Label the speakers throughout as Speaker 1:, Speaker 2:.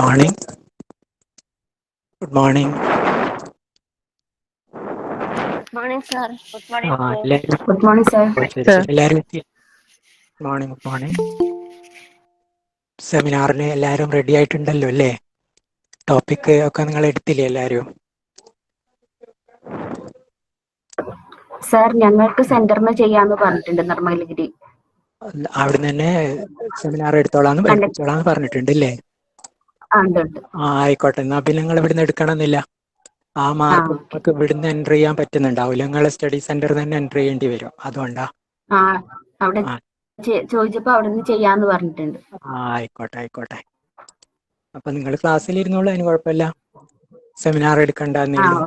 Speaker 1: morning. Good morning.
Speaker 2: Morning, sir. Good morning, sir.
Speaker 1: എല്ലാവരും
Speaker 3: good morning sir.
Speaker 1: എല്ലാവരും എത്തി. Morning good morning. സെമിനാറിന് എല്ലാവരും ready ആയിട്ടുണ്ടല്ലോ അല്ലേ? ടോപ്പിക് ഒക്കെ നിങ്ങൾ എടുത്തില്ലേ എല്ലാവരും?
Speaker 3: സർ ഞങ്ങൾക്ക് സെന്ററിന് ചെയ്യാന്ന് പറഞ്ഞിട്ടുണ്ട് നിർമ്മലഗിരി.
Speaker 1: അവിടുന്ന് തന്നെ സെമിനാർ എടുപ്പിച്ചോളാന്ന് പറഞ്ഞിട്ടുണ്ട് അല്ലേ?
Speaker 3: ഉണ്ട്.
Speaker 1: ആയിക്കോട്ടെ. എന്നാ പിന്നെ നിങ്ങൾ ഇവിടുന്ന് എടുക്കണമെന്നില്ല. ആ മാർക്ക് നമുക്ക് ഇവിടുന്ന് എൻ്റർ ചെയ്യാൻ പറ്റുന്നുണ്ടാവില്ല. നിങ്ങൾ സ്റ്റഡി സെന്ററിൽ തന്നെ എൻ്റർ ചെയ്യേണ്ടി വരും. അതുകൊണ്ടാ.
Speaker 3: അവിടെ ചോദിച്ചപ്പോ അവിടെ നിന്ന് ചെയ്യാന്ന് പറഞ്ഞിട്ടുണ്ട്.
Speaker 1: ആയിക്കോട്ടെ. അപ്പൊ നിങ്ങൾ ക്ലാസ്സിൽ ഇരുന്നോളൂ, അതിന് കുഴപ്പമില്ല. സെമിനാർ എടുക്കണ്ടെന്നേ ഉള്ളൂ.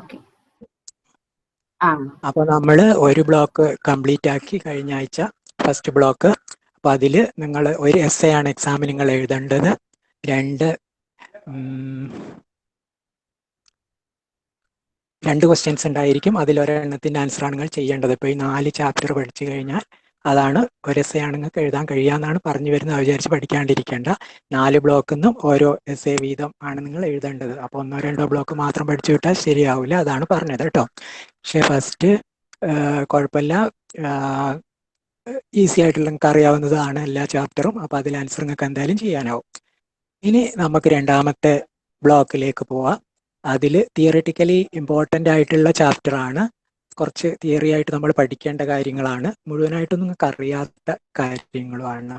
Speaker 1: അപ്പൊ നമ്മൾ ഒരു ബ്ലോക്ക് കംപ്ലീറ്റ് ആക്കി കഴിഞ്ഞ ആഴ്ച, ഫസ്റ്റ് ബ്ലോക്ക്. അപ്പൊ അതിൽ നിങ്ങൾ ഒരു എസ് ആണ് എക്സാമിന് നിങ്ങൾ എഴുതേണ്ടത്. രണ്ട് ക്വസ്റ്റ്യൻസ് ഉണ്ടായിരിക്കും. അതിലൊരെണ്ണത്തിന്റെ ആൻസറാണ് നിങ്ങൾ ചെയ്യേണ്ടത്. ഇപ്പോൾ ഈ 4 ചാപ്റ്റർ പഠിച്ചു കഴിഞ്ഞാൽ അതാണ് ഒരു എസ് ആണ് നിങ്ങൾക്ക് എഴുതാൻ കഴിയാന്നാണ് പറഞ്ഞു വരുന്നത്. വിചാരിച്ച് പഠിക്കാണ്ടിരിക്കേണ്ട. 4 ബ്ലോക്കിൽ നിന്നും ഓരോ എസ് എ വീതം ആണ് നിങ്ങൾ എഴുതേണ്ടത്. അപ്പോൾ 1-2 ബ്ലോക്ക് മാത്രം പഠിച്ചു വിട്ടാൽ ശരിയാവില്ല. അതാണ് പറഞ്ഞത് കേട്ടോ. പക്ഷെ ഫസ്റ്റ് കുഴപ്പമില്ല, ഈസി ആയിട്ടുള്ള നിങ്ങൾക്ക് അറിയാവുന്നതാണ് എല്ലാ ചാപ്റ്ററും. അപ്പോൾ അതിൽ ആൻസർ നിങ്ങൾക്ക് എന്തായാലും ചെയ്യാനാവും. ഇനി നമുക്ക് രണ്ടാമത്തെ ബ്ലോക്കിലേക്ക് പോവാം. അതിൽ തിയറിറ്റിക്കലി ഇമ്പോർട്ടൻ്റ് ആയിട്ടുള്ള ചാപ്റ്റർ ആണ്. കുറച്ച് തിയറി ആയിട്ട് നമ്മൾ പഠിക്കേണ്ട കാര്യങ്ങളാണ്. മുഴുവനായിട്ടും നിങ്ങൾക്ക് അറിയാത്ത കാര്യങ്ങളുമാണ്.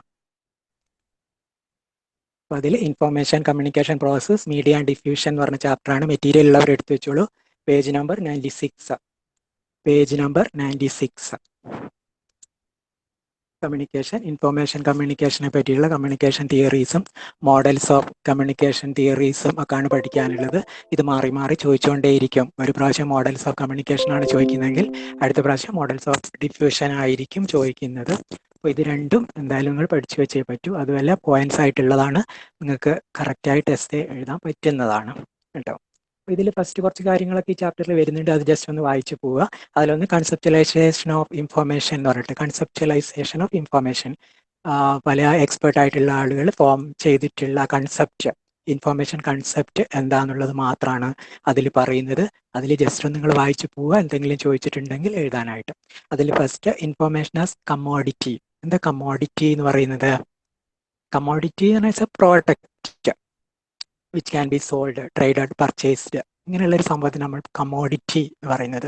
Speaker 1: അപ്പോൾ അതിൽ information communication process, media and diffusion എന്ന് പറഞ്ഞ ചാപ്റ്ററാണ്. മെറ്റീരിയൽ ഉള്ളവർ എടുത്തു വെച്ചോളൂ. Page number 96. ഇൻഫോർമേഷൻ കമ്മ്യൂണിക്കേഷനെ പറ്റിയുള്ള കമ്മ്യൂണിക്കേഷൻ തിയറീസും മോഡൽസ് ഓഫ് കമ്മ്യൂണിക്കേഷൻ തിയറീസും ഒക്കെയാണ് പഠിക്കാനുള്ളത്. ഇത് മാറി മാറി ചോദിച്ചുകൊണ്ടേയിരിക്കും. ഒരു പ്രാവശ്യം മോഡൽസ് ഓഫ് കമ്മ്യൂണിക്കേഷൻ ആണ് ചോദിക്കുന്നതെങ്കിൽ അടുത്ത പ്രാവശ്യം മോഡൽസ് ഓഫ് ഡിഫ്യൂഷൻ ആയിരിക്കും ചോദിക്കുന്നത്. അപ്പോൾ ഇത് രണ്ടും എന്തായാലും നിങ്ങൾ പഠിച്ചു വെച്ചേ പറ്റൂ. അതുമല്ല പോയിന്റ്സ് ആയിട്ടുള്ളതാണ്, നിങ്ങൾക്ക് കറക്റ്റായിട്ട് എസ്സേ എഴുതാൻ പറ്റുന്നതാണ് കേട്ടോ. ഇതിൽ ഫസ്റ്റ് കുറച്ച് കാര്യങ്ങളൊക്കെ ഈ ചാപ്റ്ററിൽ വരുന്നുണ്ട്. അത് ജസ്റ്റ് ഒന്ന് വായിച്ചു പോവുക. അതിലൊന്ന് കൺസെപ്റ്റലൈസേഷൻ ഓഫ് ഇൻഫോർമേഷൻ എന്ന് പറഞ്ഞിട്ട്, കൺസെപ്റ്റലൈസേഷൻ ഓഫ് ഇൻഫോർമേഷൻ പല എക്സ്പേർട്ട് ആയിട്ടുള്ള ആളുകൾ ഫോം ചെയ്തിട്ടുള്ള കൺസെപ്റ്റ്, ഇൻഫോർമേഷൻ കൺസെപ്റ്റ് എന്താണെന്നുള്ളത് മാത്രമാണ് അതിൽ പറയുന്നത്. അതിൽ ജസ്റ്റ് ഒന്ന് നിങ്ങൾ വായിച്ചു പോവുക. എന്തെങ്കിലും ചോദിച്ചിട്ടുണ്ടെങ്കിൽ എഴുതാനായിട്ട്. അതിൽ ഫസ്റ്റ് ഇൻഫോർമേഷൻ ആസ് കമ്മോഡിറ്റി. എന്താ കമ്മോഡിറ്റി എന്ന് പറയുന്നത്? കമ്മോഡിറ്റി എന്ന് വെച്ചാൽ product which can be sold, traded, purchased, ഇങ്ങനെയുള്ളൊരു സംഭവത്തിന് നമ്മൾ കമ്മോഡിറ്റി എന്ന് പറയുന്നത്.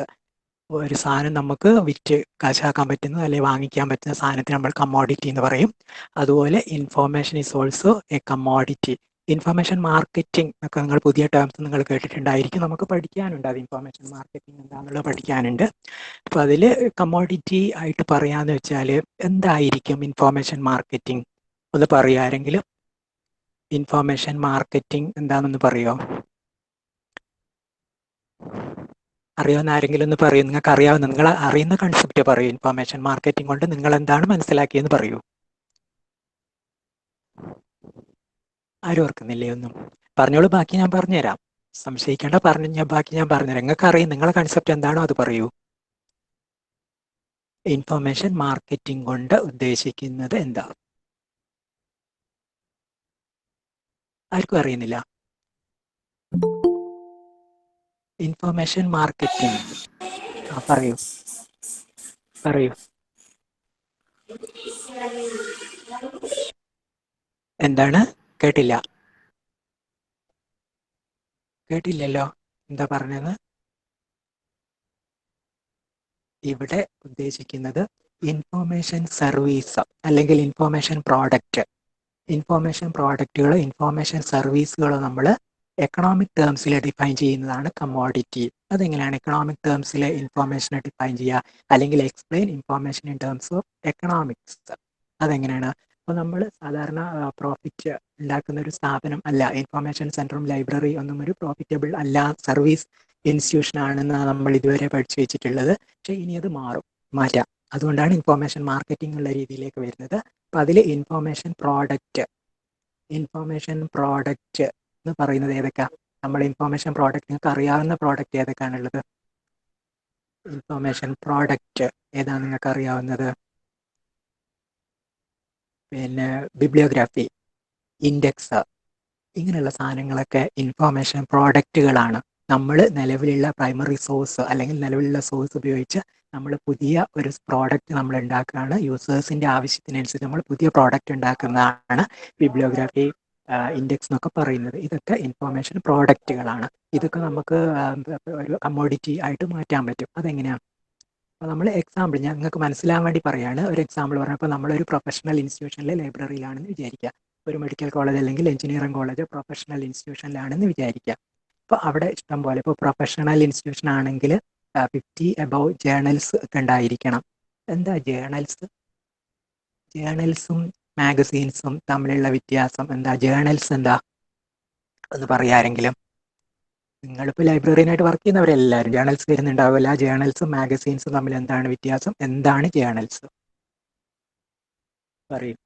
Speaker 1: ഒരു സാധനം നമുക്ക് വിറ്റ് കാശാക്കാൻ പറ്റുന്ന അല്ലെങ്കിൽ വാങ്ങിക്കാൻ പറ്റുന്ന സാധനത്തിന് നമ്മൾ കമ്മോഡിറ്റി എന്ന് പറയും. അതുപോലെ information is also A commodity. Information marketing ഒക്കെ നിങ്ങൾ പുതിയ ടേംസ് നിങ്ങൾ കേട്ടിട്ടുണ്ടായിരിക്കും. നമുക്ക് പഠിക്കാനുണ്ട്. അത് ഇൻഫർമേഷൻ മാർക്കറ്റിംഗ് എന്താണെന്നുള്ളത് പഠിക്കാനുണ്ട്. അപ്പോൾ അതിൽ കമ്മോഡിറ്റി ആയിട്ട് പറയാന്ന് വെച്ചാൽ എന്തായിരിക്കും ഇൻഫോർമേഷൻ മാർക്കറ്റിംഗ്? ഒന്ന് പറയുക ആരെങ്കിലും. ഇൻഫോർമേഷൻ മാർക്കറ്റിംഗ് എന്താണെന്ന് പറയോ? അറിയാവുന്ന ആരെങ്കിലും ഒന്ന് പറയൂ. നിങ്ങൾക്ക് അറിയാവുന്ന, നിങ്ങൾ അറിയുന്ന കൺസെപ്റ്റ് പറയൂ. ഇൻഫോർമേഷൻ മാർക്കറ്റിംഗ് കൊണ്ട് നിങ്ങൾ എന്താണ് മനസ്സിലാക്കിയെന്ന് പറയൂ. ആരും ഓർക്കുന്നില്ലേ? ഒന്നും പറഞ്ഞോളൂ. ബാക്കി ഞാൻ പറഞ്ഞുതരാം. സംശയിക്കേണ്ട, ബാക്കി ഞാൻ പറഞ്ഞുതരാം. നിങ്ങൾക്ക് അറിയും, നിങ്ങളെ കൺസെപ്റ്റ് എന്താണോ അത് പറയൂ. ഇൻഫോർമേഷൻ മാർക്കറ്റിംഗ് കൊണ്ട് ഉദ്ദേശിക്കുന്നത് എന്താ? ആർക്കും അറിയുന്നില്ല. ഇൻഫോർമേഷൻ മാർക്കറ്റിംഗ് പറയൂ. എന്താണ്? കേട്ടില്ലല്ലോ. എന്താ പറഞ്ഞത്? ഇവിടെ ഉദ്ദേശിക്കുന്നത് ഇൻഫോർമേഷൻ സർവീസ് അല്ലെങ്കിൽ ഇൻഫോർമേഷൻ പ്രോഡക്റ്റ്. ഇൻഫോർമേഷൻ പ്രോഡക്റ്റുകൾ, ഇൻഫോർമേഷൻ സർവീസുകൾ നമ്മൾ എക്കണോമിക് ടേംസിൽ ഡിഫൈൻ ചെയ്യുന്നതാണ് കമ്മോഡിറ്റി. അതെങ്ങനെയാണ് എക്കണോമിക് ടേംസിൽ ഇൻഫോർമേഷനെ ഡിഫൈൻ ചെയ്യുക? അല്ലെങ്കിൽ explain information in terms of economics. അതെങ്ങനെയാണ്? അപ്പോൾ നമ്മൾ സാധാരണ പ്രോഫിറ്റ് ഉണ്ടാക്കുന്ന ഒരു സ്ഥാപനം അല്ല. ഇൻഫോർമേഷൻ സെൻറ്ററും ലൈബ്രറി ഒന്നും ഒരു പ്രോഫിറ്റബിൾ അല്ല, സർവീസ് ഇൻസ്റ്റിറ്റ്യൂഷൻ ആണെന്ന് നമ്മൾ ഇതുവരെ പഠിച്ചു വെച്ചിട്ടുള്ളത്. പക്ഷേ ഇനി അത് മാറ്റാം. അതുകൊണ്ടാണ് ഇൻഫോർമേഷൻ മാർക്കറ്റിംഗ് ഉള്ള രീതിയിലേക്ക് വരുന്നത്. അപ്പോൾ അതിൽ ഇൻഫോർമേഷൻ പ്രോഡക്റ്റ് എന്ന് പറയുന്നത് ഏതൊക്കെയാണ്? നമ്മൾ ഇൻഫോർമേഷൻ പ്രോഡക്റ്റ്, നിങ്ങൾക്ക് അറിയാവുന്ന പ്രോഡക്റ്റ് ഏതൊക്കെയാണുള്ളത്? ഇൻഫോർമേഷൻ പ്രോഡക്റ്റ് ഏതാണ് നിങ്ങൾക്ക് അറിയാവുന്നത്? പിന്നെ ബിബ്ലിയോഗ്രാഫി, ഇൻഡെക്സ്, ഇങ്ങനെയുള്ള സാധനങ്ങളൊക്കെ ഇൻഫോർമേഷൻ പ്രോഡക്റ്റുകളാണ്. നമ്മൾ നിലവിലുള്ള പ്രൈമറി സോഴ്സ് അല്ലെങ്കിൽ നിലവിലുള്ള സോഴ്സ് ഉപയോഗിച്ച് നമ്മൾ പുതിയ ഒരു പ്രോഡക്റ്റ് നമ്മൾ ഉണ്ടാക്കുകയാണ്. യൂസേഴ്സിൻ്റെ ആവശ്യത്തിനനുസരിച്ച് നമ്മൾ പുതിയ പ്രോഡക്റ്റ് ഉണ്ടാക്കുന്നതാണ് ബിബ്ലിയോഗ്രാഫി, ഇൻഡെക്സ് എന്നൊക്കെ പറയുന്നത്. ഇതൊക്കെ ഇൻഫോർമേഷൻ പ്രോഡക്റ്റുകളാണ്. ഇതൊക്കെ നമുക്ക് ഒരു കമ്മോഡിറ്റി ആയിട്ട് മാറ്റാൻ പറ്റും. അതെങ്ങനെയാണ്? അപ്പോൾ നമ്മൾ എക്സാമ്പിൾ ഞങ്ങൾക്ക് മനസ്സിലാൻ വേണ്ടി പറയുകയാണ്. ഒരു എക്സാമ്പിൾ പറഞ്ഞപ്പോൾ നമ്മളൊരു പ്രൊഫഷണൽ ഇൻസ്റ്റിറ്റ്യൂഷനിലെ ലൈബ്രറിയിലാണെന്ന് വിചാരിക്കുക. ഒരു മെഡിക്കൽ കോളേജ് അല്ലെങ്കിൽ എഞ്ചിനീയറിംഗ് കോളേജ് പ്രൊഫഷണൽ ഇൻസ്റ്റിറ്റ്യൂഷനിലാണെന്ന് വിചാരിക്കുക. അപ്പോൾ അവിടെ ഇഷ്ടം പോലെ, ഇപ്പോൾ പ്രൊഫഷണൽ ഇൻസ്റ്റിറ്റ്യൂഷൻ ആണെങ്കിൽ 50 above ജേണൽസ് ഒക്കെ ഉണ്ടായിരിക്കണം. എന്താ ജേണൽസ്? ജേണൽസും മാഗസീൻസും തമ്മിലുള്ള വ്യത്യാസം എന്താ? ജേണൽസ് എന്താ ഒന്ന് പറയാരെങ്കിലും? നിങ്ങളിപ്പോൾ ലൈബ്രറിനായിട്ട് വർക്ക് ചെയ്യുന്നവരെല്ലാവരും ജേണൽസ് വരുന്നുണ്ടാവില്ല. ജേണൽസും മാഗസീൻസും തമ്മിൽ എന്താണ് വ്യത്യാസം? എന്താണ് ജേണൽസ്? പറയൂ,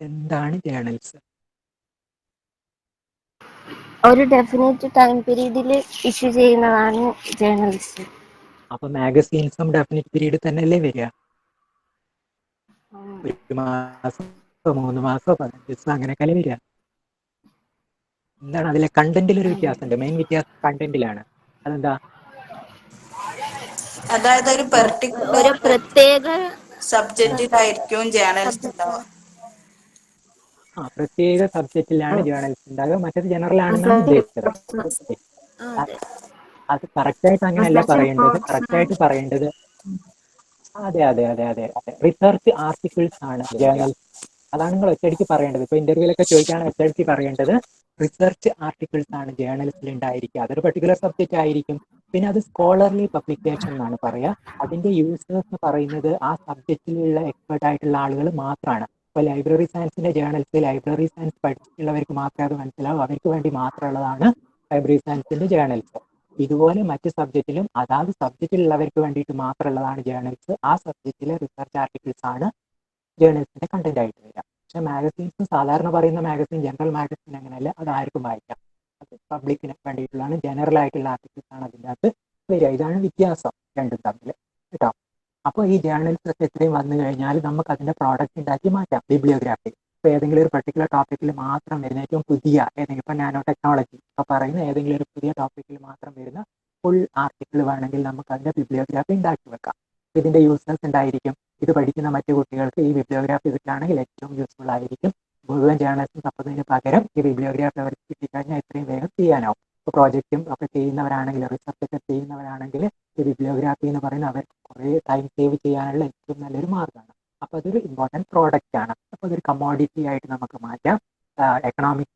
Speaker 1: എന്താണ് ജേണൽസ്?
Speaker 2: ഒരു ഡെഫിനറ്റ് ടൈം പീരീഡിൽ ഇഷ്യൂ ചെയ്യുന്നതാണ് ജേർണലിസ്റ്റ്.
Speaker 1: അപ്പൊ മാഗസീൻസും ഡെഫിനിറ്റ് പീരീഡ് തന്നെയല്ലേ വരിക? 1 മാസം 3 മാസം 15 ദിവസം അങ്ങനെയൊക്കെ വരിക. എന്താണ് അതിലെ കണ്ടന്റിലൊരു വ്യത്യാസമുണ്ട്. മെയിൻ വ്യത്യാസം കണ്ടന്റിലാണ്. അതെന്താ?
Speaker 4: അതായത് ഒരു
Speaker 2: ഒരു
Speaker 4: പെർട്ടിക്കുലർ
Speaker 2: പ്രത്യേക
Speaker 4: സബ്ജക്റ്റിലായിരിക്കും ജേർണലിസ്റ്റ് ഉണ്ടാവുക.
Speaker 1: പ്രത്യേക സബ്ജക്റ്റിലാണ് ജേർണലിസ്റ്റ് ഉണ്ടാകുക. മറ്റേത് ജനറൽ ആണെന്നാണ് ഉദ്ദേശിച്ചത്. അത് കറക്റ്റായിട്ട് അങ്ങനെയല്ല പറയേണ്ടത്. കറക്റ്റായിട്ട് പറയേണ്ടത് അതെ അതെ അതെ അതെ അതെ റിസർച്ച് ആർട്ടിക്കിൾസ് ആണ് ജേർണൽ. അതാണ് നിങ്ങൾ ഒറ്റയടിക്ക് പറയേണ്ടത്. ഇപ്പൊ ഇന്റർവ്യൂലൊക്കെ ചോദിക്കുകയാണ് ഒറ്റയടിക്ക് പറയേണ്ടത് റിസർച്ച് ആർട്ടിക്കിൾസ് ആണ് ജേർണലിസ്റ്റിൽ ഉണ്ടായിരിക്കുക. അതൊരു പെർട്ടിക്കുലർ സബ്ജക്റ്റ് ആയിരിക്കും. പിന്നെ അത് സ്കോളർലി പബ്ലിക്കേഷൻ എന്നാണ് പറയുക. അതിന്റെ യൂസേഴ്സ് എന്ന് പറയുന്നത് ആ സബ്ജക്റ്റിലുള്ള എക്സ്പെർട്ട് ആയിട്ടുള്ള ആളുകൾ മാത്രമാണ്. ഇപ്പോൾ ലൈബ്രറി സയൻസിന്റെ ജേർണൽസ് ലൈബ്രറി സയൻസ് പഠിച്ചിട്ടുള്ളവർക്ക് മാത്രമേ അത് മനസ്സിലാവും. അവർക്ക് വേണ്ടി മാത്രമുള്ളതാണ് ലൈബ്രറി സയൻസിന്റെ ജേർണൽസ്. ഇതുപോലെ മറ്റ് സബ്ജക്റ്റിലും അതാത് സബ്ജക്റ്റിലുള്ളവർക്ക് വേണ്ടിയിട്ട് മാത്രമുള്ളതാണ് ജേർണൽസ്. ആ സബ്ജക്റ്റിലെ റിസർച്ച് ആർട്ടിക്കിൾസ് ആണ് ജേർണൽസിന്റെ കണ്ടന്റ് ആയിട്ട് വരിക. പക്ഷെ മാഗസീൻസ് സാധാരണ പറയുന്ന മാഗസീൻ ജനറൽ മാഗസീൻ അങ്ങനെയല്ല, അത് ആർക്കും വായിക്കാം. അത് പബ്ലിക്കിന് വേണ്ടിയിട്ടുള്ളതാണ്. ജനറൽ ആയിട്ടുള്ള ആർട്ടിക്കിൾസ് ആണ് അതിൻ്റെ അകത്ത് വരിക. ഇതാണ് വ്യത്യാസം രണ്ടും തമ്മിൽ കേട്ടോ. അപ്പോൾ ഈ ജേർണൽസ് ഒക്കെ എത്രയും വന്നു കഴിഞ്ഞാൽ നമുക്ക് അതിന്റെ പ്രോഡക്റ്റ് ഉണ്ടാക്കി മാറ്റാം. ബിബ്ലിയോഗ്രാഫി ഇപ്പോൾ ഏതെങ്കിലും ഒരു പർട്ടിക്കുലർ ടോപ്പിക്കിൽ മാത്രം വരുന്ന ഏറ്റവും പുതിയ ഏതെങ്കിലും ഇപ്പോൾ നാനോ ടെക്നോളജി ഇപ്പോൾ പറയുന്ന ഏതെങ്കിലും ഒരു പുതിയ ടോപ്പിക്കിൽ മാത്രം വരുന്ന ഫുൾ ആർട്ടിക്കിൾ വേണമെങ്കിൽ നമുക്ക് അതിന്റെ ബിബ്ലിയോഗ്രാഫി ഉണ്ടാക്കി വെക്കാം. ഇതിന്റെ യൂസേഴ്സ് ഉണ്ടായിരിക്കും. ഇത് പഠിക്കുന്ന മറ്റു കുട്ടികൾക്ക് ഈ ബിബ്ലിയോഗ്രാഫി കിട്ടുകയാണെങ്കിൽ ഏറ്റവും യൂസ്ഫുൾ ആയിരിക്കും. മുഴുവൻ ജേർണൽസും തപ്പുന്നതിന് പകരം ഈ ബിബ്ലിയോഗ്രാഫി അവർക്ക് കിട്ടിക്കഴിഞ്ഞാൽ എത്രയും വേഗം ചെയ്യാനാവും. ഇപ്പോൾ പ്രോജക്റ്റും ഒക്കെ ചെയ്യുന്നവരാണെങ്കിൽ റിസർച്ച് ഒക്കെ ചെയ്യുന്നവരാണെങ്കിൽ ഈ ബിബ്ലിയോഗ്രാഫി എന്ന് പറയുന്നത് അവർക്ക് കുറേ ടൈം സേവ് ചെയ്യാനുള്ള ഏറ്റവും നല്ലൊരു മാർഗ്ഗമാണ്. അപ്പോൾ അതൊരു ഇമ്പോർട്ടൻറ്റ് പ്രോഡക്റ്റ് ആണ്. അപ്പോൾ അതൊരു കമ്മോഡിറ്റി ആയിട്ട് നമുക്ക് മാറ്റാം. എക്കണോമിക്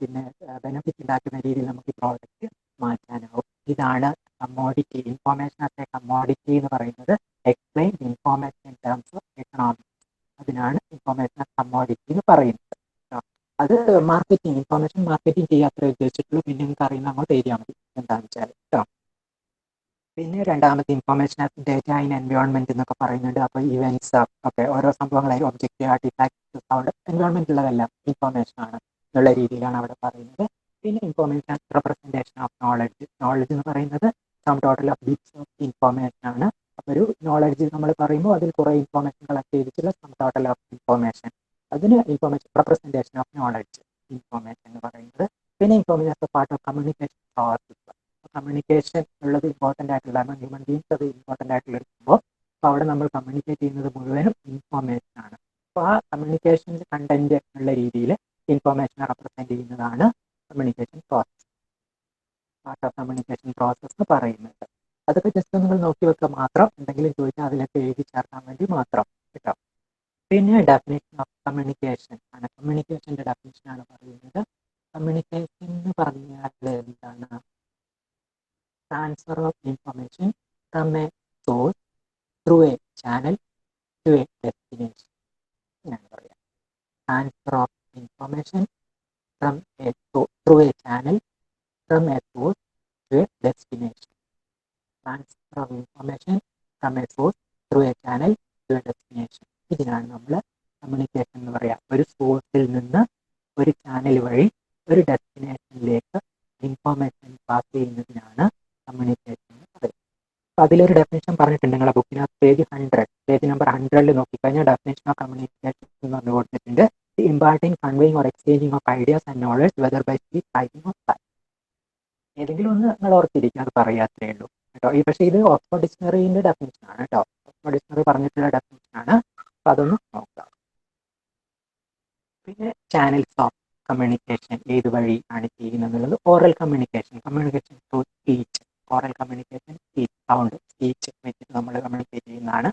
Speaker 1: പിന്നെ ബെനിഫിറ്റ് ഉണ്ടാക്കുന്ന രീതിയിൽ നമുക്ക് ഈ പ്രോഡക്റ്റ് മാറ്റാനാവും. ഇതാണ് commodity. Information as A commodity എന്ന് പറയുന്നത് explain information in terms of economics. അതിനാണ് ഇൻഫോർമേഷൻ ആസ് കമ്മോഡിറ്റി എന്ന് പറയുന്നത്. അത് മാർക്കറ്റിംഗ് ഇൻഫോർമേഷൻ മാർക്കറ്റിംഗ് ചെയ്യാത്രേ ഉദ്ദേശിച്ചിട്ടുള്ളൂ. പിന്നെ നിങ്ങൾക്ക് അറിയുന്ന അങ്ങോട്ട് എഴുതിയാൽ മതി എന്താണെന്ന് വെച്ചാൽ കേട്ടോ. പിന്നെ രണ്ടാമത്തെ information as data in environment എന്നൊക്കെ പറയുന്നുണ്ട്. അപ്പോൾ ഇവന്റ്സ് ഒക്കെ ഓരോ സംഭവങ്ങളായി ഒബ്ജക്റ്റ് ആർട്ടിഫാക്ട്സ് അവിടെ എൻവയോൺമെന്റിലുള്ളതെല്ലാം ഇൻഫോർമേഷൻ ആണ് എന്നുള്ള രീതിയിലാണ് അവിടെ പറയുന്നത്. പിന്നെ information as representation of knowledge. Knowledge എന്ന് പറയുന്നത് sum total of bits of information ആണ്. അപ്പോൾ ഒരു നോളജ് നമ്മൾ പറയുമ്പോൾ അതിൽ കുറേ ഇൻഫോർമേഷൻ കളക്ട് ചെയ്തിട്ടുള്ള സം ടോട്ടൽ ഓഫ് ഇൻഫോർമേഷൻ, അതിന് information representation of knowledge information എന്ന് പറയുന്നത്. പിന്നെ information as A part of communication process. Communication ഉള്ളത് ഇമ്പോർട്ടൻ്റ് ആയിട്ടുള്ള ഹ്യൂമൻ ബീങ്സ് അത് ഇമ്പോർട്ടൻ്റ് ആയിട്ടുള്ള എടുക്കുമ്പോൾ അപ്പോൾ അവിടെ നമ്മൾ കമ്മ്യൂണിക്കേറ്റ് ചെയ്യുന്നത് മുഴുവനും ഇൻഫോർമേഷൻ ആണ്. അപ്പോൾ ആ കമ്മ്യൂണിക്കേഷൻ്റെ കണ്ടന്റ് ഉള്ള രീതിയിൽ ഇൻഫോർമേഷനെ റെപ്രസെന്റ് ചെയ്യുന്നതാണ് communication process. Part of communication process എന്ന് പറയുന്നത്. അതൊക്കെ ജസ്റ്റ് നിങ്ങൾ നോക്കി വെക്കുക മാത്രം. എന്തെങ്കിലും ചോദിച്ചാൽ അതിലൊക്കെ എഴുതി ചേർക്കാൻ വേണ്ടി മാത്രം കേട്ടോ. പിന്നെ ഡെഫിനേഷൻ ഓഫ് കമ്മ്യൂണിക്കേഷൻ ആണ്. കമ്മ്യൂണിക്കേഷൻ്റെ ഡെഫിനേഷനാണ് പറയുന്നത്. കമ്മ്യൂണിക്കേഷൻ എന്ന് പറഞ്ഞാൽ എന്താണ്? Transfer of information from a source through a channel to a destination എന്നാണ് പറയുക. Transfer of information from a through a channel from a source to a destination. Transfer of information from a source through a channel to a destination. ഇതിനാണ് നമ്മൾ communication എന്ന് പറയുക. ഒരു സോഴ്സിൽ നിന്ന് ഒരു ചാനൽ വഴി ഒരു ഡെസ്റ്റിനേഷനിലേക്ക് ഇൻഫർമേഷൻ പാസ് ചെയ്യുന്നതിനാണ് കമ്മ്യൂണിക്കേഷൻ എന്ന് പറയുന്നത്. അപ്പോൾ അതിലൊരു ഡെഫിനേഷൻ പറഞ്ഞിട്ടുണ്ട് നിങ്ങളുടെ ബുക്കിനകത്ത് പേജ് നമ്പർ 100 നോക്കിക്കഴിഞ്ഞാൽ ഡെഫിനേഷൻ ഓഫ് കമ്മ്യൂണിക്കേഷൻ എന്ന് പറഞ്ഞു കൊടുത്തിട്ടുണ്ട്. The imparting, conveying or exchanging of ideas and knowledge, whether by speech, writing or sign. ഏതെങ്കിലും ഒന്ന് നിങ്ങൾ ഓർത്തിരിക്കുക, അത് പറയാത്രേ ഉള്ളൂ കേട്ടോ. പക്ഷേ ഇത് ഓക്സ്ഫോർഡ് ഡിക്ഷണറിന്റെ ഡെഫിനിഷൻ ആണ് കേട്ടോ. ഓക്സ്ഫോർഡ് ഡിക്ഷണറി പറഞ്ഞിട്ടുള്ള ഡെഫിനിഷൻ ആണ്. അപ്പൊ അതൊന്ന് നോക്കാം. പിന്നെ ചാനൽസ് ഓഫ് കമ്മ്യൂണിക്കേഷൻ ഏത് വഴി ആണ് ചെയ്യുന്നത് എന്നുള്ളത്. Oral communication, communication through speech. Oral communication speech, sound, speech വെച്ചിട്ട് നമ്മൾ കമ്മ്യൂണിക്കേറ്റ് ചെയ്യുന്നതാണ്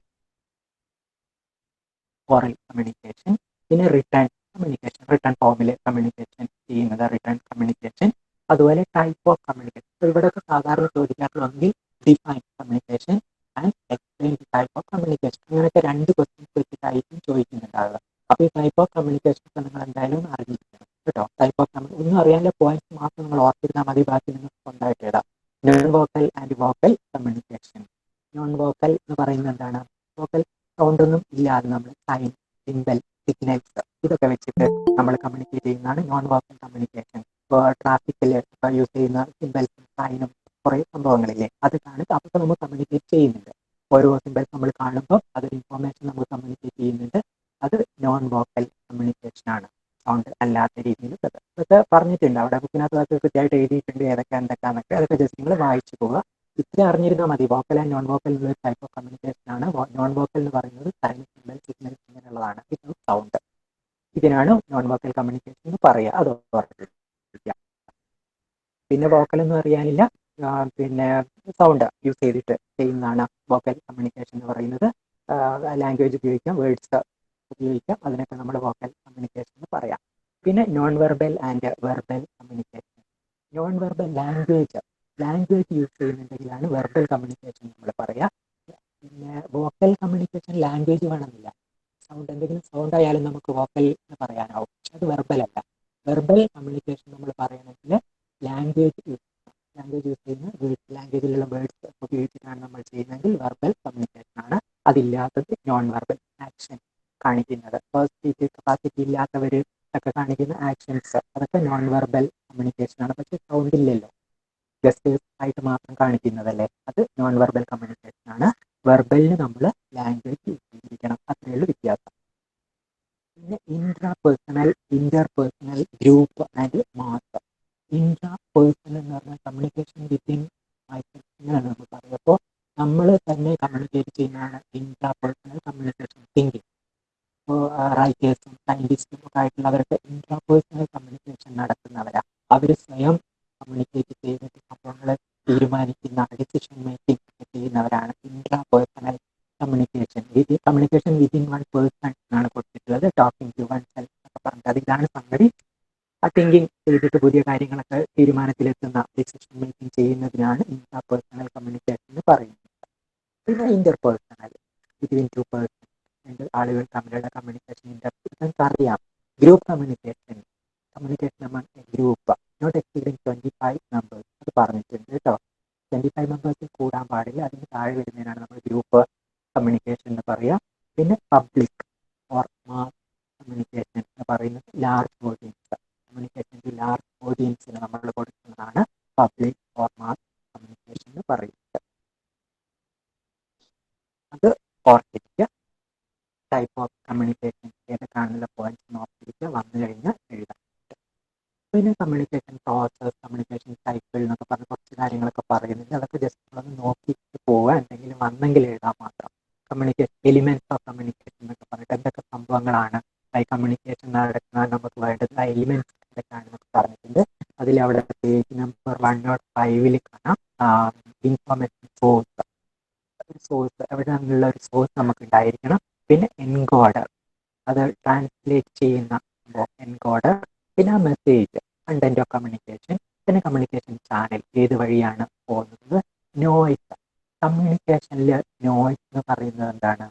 Speaker 1: ഓറൽ കമ്മ്യൂണിക്കേഷൻ. പിന്നെ റിട്ടേൺ കമ്മ്യൂണിക്കേഷൻ, റിട്ടേൺ ഫോമിൽ കമ്മ്യൂണിക്കേഷൻ ചെയ്യുന്നത് റിട്ടേൺ കമ്മ്യൂണിക്കേഷൻ. അതുപോലെ ടൈപ്പ് ഓഫ് കമ്മ്യൂണിക്കേഷൻ. അപ്പോൾ ഇവിടെയൊക്കെ സാധാരണ ചോദിക്കാറുള്ളതെങ്കിൽ define communication and explain the type of communication. അങ്ങനെയൊക്കെ 2 ക്വസ്റ്റ്യൻസ് വെച്ചിട്ടായിരിക്കും ചോദിക്കുന്നുണ്ടാവുക. അപ്പോൾ ഈ ടൈപ്പ് ഓഫ് കമ്മ്യൂണിക്കേഷൻ ഒക്കെ നിങ്ങൾ എന്തായാലും അറിഞ്ഞിരിക്കണം കേട്ടോ. ടൈപ്പ് ഓഫ് ഒന്നും അറിയാനുള്ള പോയിന്റ്സ് മാത്രം നിങ്ങൾ ഓർത്തിരുന്നാൽ മതി, ബാക്കി നിങ്ങൾ സ്വന്തമായിട്ട് ഇടാം. Non vocal and vocal communication. Non vocal എന്ന് പറയുന്നത് എന്താണ്? വോക്കൽ സൗണ്ടൊന്നും ഇല്ലാതെ നമ്മൾ സൈൻ, സിംബൽ, സിഗ്നൽസ് ഇതൊക്കെ വെച്ചിട്ട് നമ്മൾ കമ്മ്യൂണിക്കേറ്റ് ചെയ്യുന്നതാണ് നോൺ വോക്കൽ കമ്മ്യൂണിക്കേഷൻ. ഇപ്പോൾ ട്രാഫിക്കിൽ യൂസ് ചെയ്യുന്ന സിംബൽസും സൈനും കുറേ സംഭവങ്ങളില്ലേ, അത് കാണിച്ച് അതൊക്കെ നമ്മൾ കമ്മ്യൂണിക്കേറ്റ് ചെയ്യുന്നുണ്ട്. ഓരോ സിംബൽസ് നമ്മൾ കാണുമ്പോൾ അതൊരു ഇൻഫോർമേഷൻ നമ്മൾ കമ്മ്യൂണിക്കേറ്റ് ചെയ്യുന്നുണ്ട്. അത് നോൺ വോക്കൽ കമ്മ്യൂണിക്കേഷൻ ആണ്, സൗണ്ട് അല്ലാത്ത രീതിയിൽ. അതൊക്കെ പറഞ്ഞിട്ടുണ്ട് അവിടെ ബുക്കിനകത്ത്, അതൊക്കെ കൃത്യമായിട്ട് എഴുതിയിട്ടുണ്ട് ഏതൊക്കെ എന്തൊക്കെയാണെന്നൊക്കെ. അതൊക്കെ ജസ്റ്റ് നിങ്ങൾ വായിച്ചു പോവുക. ഇത്ര അറിഞ്ഞിരുന്നാൽ മതി. വോക്കൽ ആൻഡ് നോൺ വോക്കൽ എന്നുള്ള ടൈപ്പ് ഓഫ് കമ്മ്യൂണിക്കേഷൻ ആണ്. നോൺ വോക്കൽ എന്ന് പറയുന്നത് സൈൻ, സിംബൽ, സിഗ്നൽ ഇങ്ങനെയുള്ളതാണ്. Without sound. ഇതിനാണ് നോൺ വോക്കൽ കമ്മ്യൂണിക്കേഷൻ എന്ന് പറയുക. അത് ഓർത്തിരിക്കുക. പിന്നെ വോക്കൽ എന്ന് പറയാനില്ല, പിന്നെ സൗണ്ട് യൂസ് ചെയ്തിട്ട് ചെയ്യുന്നതാണ് വോക്കൽ കമ്മ്യൂണിക്കേഷൻ എന്ന് പറയുന്നത്. ലാംഗ്വേജ് ഉപയോഗിക്കാം, വേർഡ്സ് ഉപയോഗിക്കാം, അതിനൊക്കെ നമ്മൾ വോക്കൽ കമ്മ്യൂണിക്കേഷൻ എന്ന് പറയാം. പിന്നെ non verbal and verbal communication. Non verbal language use ചെയ്യുന്നുണ്ടെങ്കിലാണ് വെർബൽ കമ്മ്യൂണിക്കേഷൻ നമ്മൾ പറയാം. പിന്നെ വോക്കൽ കമ്മ്യൂണിക്കേഷൻ ലാംഗ്വേജ് വേണമെന്നില്ല. സൗണ്ട്, എന്തെങ്കിലും സൗണ്ട് ആയാലും നമുക്ക് വോക്കൽ എന്ന് പറയാനാവും. പക്ഷെ അത് വെർബൽ അല്ല. വെർബൽ കമ്മ്യൂണിക്കേഷൻ നമ്മൾ പറയണമെങ്കിൽ ലാംഗ്വേജ് യൂസ് ചെയ്യുന്ന ലാംഗ്വേജിലുള്ള വേർഡ്സ് ഉപയോഗിച്ചിട്ടാണ് നമ്മൾ ചെയ്യുന്നതെങ്കിൽ വെർബൽ കമ്മ്യൂണിക്കേഷൻ ആണ്. അതില്ലാത്തത് നോൺ വെർബൽ ആക്ഷൻ കാണിക്കുന്നത്. സ്പീച്ച് കപ്പാസിറ്റി ഇല്ലാത്തവർ ഒക്കെ കാണിക്കുന്ന ആക്ഷൻസ്, അതൊക്കെ നോൺ വെർബൽ കമ്മ്യൂണിക്കേഷൻ ആണ്. പക്ഷെ സൗണ്ട് ഇല്ലല്ലോ, ജസ്റ്റേഴ്സ് ആയിട്ട് മാത്രം കാണിക്കുന്നതല്ലേ, അത് നോൺ വെർബൽ കമ്മ്യൂണിക്കേഷൻ ആണ്. വെർബലിന് നമ്മൾ ലാംഗ്വേജ് യൂസ് ചെയ്തിരിക്കണം, അത്രയുള്ള വ്യത്യാസം. പിന്നെ intrapersonal, interpersonal, group and mass. Intrapersonal എന്ന് പറഞ്ഞാൽ കമ്മ്യൂണിക്കേഷൻ വിത്തിൻ മൈസെൽഫ് എന്നാണ് നമ്മൾ പറയുക. അപ്പോൾ നമ്മൾ തന്നെ കമ്മ്യൂണിക്കേറ്റ് ചെയ്യുന്നതാണ് ഇൻട്രാപേഴ്സണൽ കമ്മ്യൂണിക്കേഷൻ. തിങ്കിങ്, ഇപ്പോൾ റൈറ്റേഴ്സും സയൻറ്റിസ്റ്റും ഒക്കെ ആയിട്ടുള്ളവർക്ക് ഇൻട്രാപേഴ്സണൽ കമ്മ്യൂണിക്കേഷൻ നടത്തുന്നവരാണ്. അവർ സ്വയം കമ്മ്യൂണിക്കേറ്റ് ചെയ്തിട്ട് സംഭവങ്ങൾ തീരുമാനിക്കുന്ന, ഡിസിഷൻ മേക്കിംഗ് ഒക്കെ ചെയ്യുന്നവരാണ് intrapersonal communication. Communication within one person എന്നാണ് കൊടുത്തിട്ടുള്ളത്. ടോക്കിംഗ് ടു വൺ സെൽഫ് എന്നൊക്കെ പറഞ്ഞിട്ട് അതിലാണ് സംഗതി. ആ തിങ്കിങ് ചെയ്തിട്ട് പുതിയ കാര്യങ്ങളൊക്കെ തീരുമാനത്തിലെത്തുന്ന, ഡിസിഷൻ മേക്കിംഗ് ചെയ്യുന്നതിനാണ് ഇൻട്രാപേഴ്സണൽ കമ്മ്യൂണിക്കേഷൻ എന്ന് പറയുന്നത്. പിന്നെ ഇന്റർപേഴ്സണൽ, ബിറ്റ്വീൻ 2 പേഴ്സൺ, 2 ആളുകൾ തമ്മിലുള്ള കമ്മ്യൂണിക്കേഷൻ. നമുക്ക് അറിയാം group communication among a group not exceeding 25 members, അത് പറഞ്ഞിട്ടുണ്ട് കേട്ടോ. 25 മെമ്പേഴ്സിൽ കൂടാൻ പാടില്ല, അതിന് താഴെ വരുന്നതിനാണ് നമ്മൾ ഗ്രൂപ്പ് കമ്മ്യൂണിക്കേഷൻ എന്ന് പറയുക. പിന്നെ പബ്ലിക് ഓർ മാസ് കമ്മ്യൂണിക്കേഷൻ എന്ന് പറയുന്നത് large audience, communication to large ഓഡിയൻസിന് നമ്മൾ കൊടുക്കുന്നതാണ് പബ്ലിക് ഓർ മാസ് കമ്മ്യൂണിക്കേഷൻ എന്ന് പറയുന്നത്. അത് ഓർത്തിരിക്കുക. ടൈപ്പ് ഓഫ് കമ്മ്യൂണിക്കേഷൻ ഏതൊക്കെയാണെന്നുള്ള പോയിന്റ്സ് ഓർത്തിരിക്കുക, വന്നു കഴിഞ്ഞാൽ എഴുതാം. പിന്നെ കമ്മ്യൂണിക്കേഷൻ പ്രോസസ്, കമ്മ്യൂണിക്കേഷൻ സൈക്കിൾ എന്നൊക്കെ പറഞ്ഞ് കുറച്ച് കാര്യങ്ങളൊക്കെ പറയുന്നുണ്ട്. അതൊക്കെ ജസ്റ്റ് ഒന്ന് നോക്കിയിട്ട് പോവുക, എന്തെങ്കിലും വന്നെങ്കിൽ എഴുതാൻ മാത്രം. കമ്മ്യൂണിക്കേഷൻ എലിമെന്റ്സ് ഓഫ് കമ്മ്യൂണിക്കേഷൻ എന്നൊക്കെ പറഞ്ഞിട്ട് എന്തൊക്കെ സംഭവങ്ങളാണ് കമ്മ്യൂണിക്കേഷൻ നടത്താൻ നമുക്ക് വേണ്ടത്, ആ എലിമെന്റ്സ് എന്തൊക്കെയാണെന്നൊക്കെ പറഞ്ഞിട്ടുണ്ട്. അതിൽ അവിടെ പേജ് നമ്പർ 105 കാണാം ഇൻഫോർമേഷൻ സോഴ്സ്. ഒരു സോഴ്സ്, എവിടെ നിന്നുള്ള ഒരു സോഴ്സ് നമുക്ക് ഉണ്ടായിരിക്കണം. പിന്നെ എൻകോഡർ, അത് ട്രാൻസ്ലേറ്റ് ചെയ്യുന്ന എൻകോഡർ. പിന്നെ മെസ്സേജ്, കണ്ടന്റ് ഓഫ് കമ്മ്യൂണിക്കേഷൻ. പിന്നെ കമ്മ്യൂണിക്കേഷൻ ചാനൽ, ഏത് വഴിയാണ് പോകുന്നത്. നോയ്സ്, കമ്മ്യൂണിക്കേഷനിൽ നോയ്സ് എന്ന് പറയുന്നത് എന്താണ്?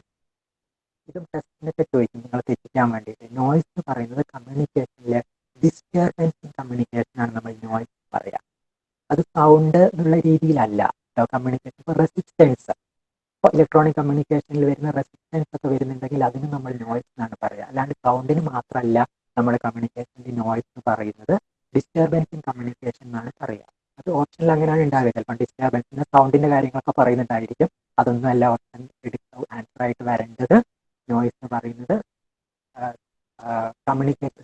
Speaker 1: ഇതും ടെസ്റ്റിനൊക്കെ ചോദിക്കും നിങ്ങൾ തെറ്റിക്കാൻ വേണ്ടിയിട്ട്. നോയ്സ് എന്ന് പറയുന്നത് കമ്മ്യൂണിക്കേഷനിൽ ഡിസ്റ്റർബൻസ് ഇൻ കമ്മ്യൂണിക്കേഷൻ ആണ് നമ്മൾ നോയ്സ് പറയാം. അത് സൗണ്ട് എന്നുള്ള രീതിയിലല്ല കേട്ടോ. കമ്മ്യൂണിക്കേഷൻ ഇപ്പോൾ റെസിസ്റ്റൻസ്, ഇപ്പോൾ ഇലക്ട്രോണിക് കമ്മ്യൂണിക്കേഷനിൽ വരുന്ന റെസിസ്റ്റൻസ് ഒക്കെ വരുന്നുണ്ടെങ്കിൽ അതിന് നമ്മൾ നോയ്സ് എന്നാണ് പറയുക. അല്ലാണ്ട് സൗണ്ടിന് മാത്രമല്ല നമ്മൾ കമ്മ്യൂണിക്കേഷൻ്റെ നോയ്സ് എന്ന് പറയുന്നത്. ഡിസ്റ്റർബൻസ് ഇൻ കമ്മ്യൂണിക്കേഷൻ എന്നാണ് പറയുക. അത് ഓപ്ഷനിൽ അങ്ങനെയാണ് ഉണ്ടാവുക. ചിലപ്പോൾ ഡിസ്റ്റർബൻസിൻ്റെ സൗണ്ടിൻ്റെ കാര്യങ്ങളൊക്കെ പറയുന്നുണ്ടായിരിക്കും. അതൊന്നും അല്ല ഓപ്ഷൻ എടുത്ത് ആൻസർ ആയിട്ട് വരേണ്ടത്. നോയ്സ് എന്ന് പറയുന്നത്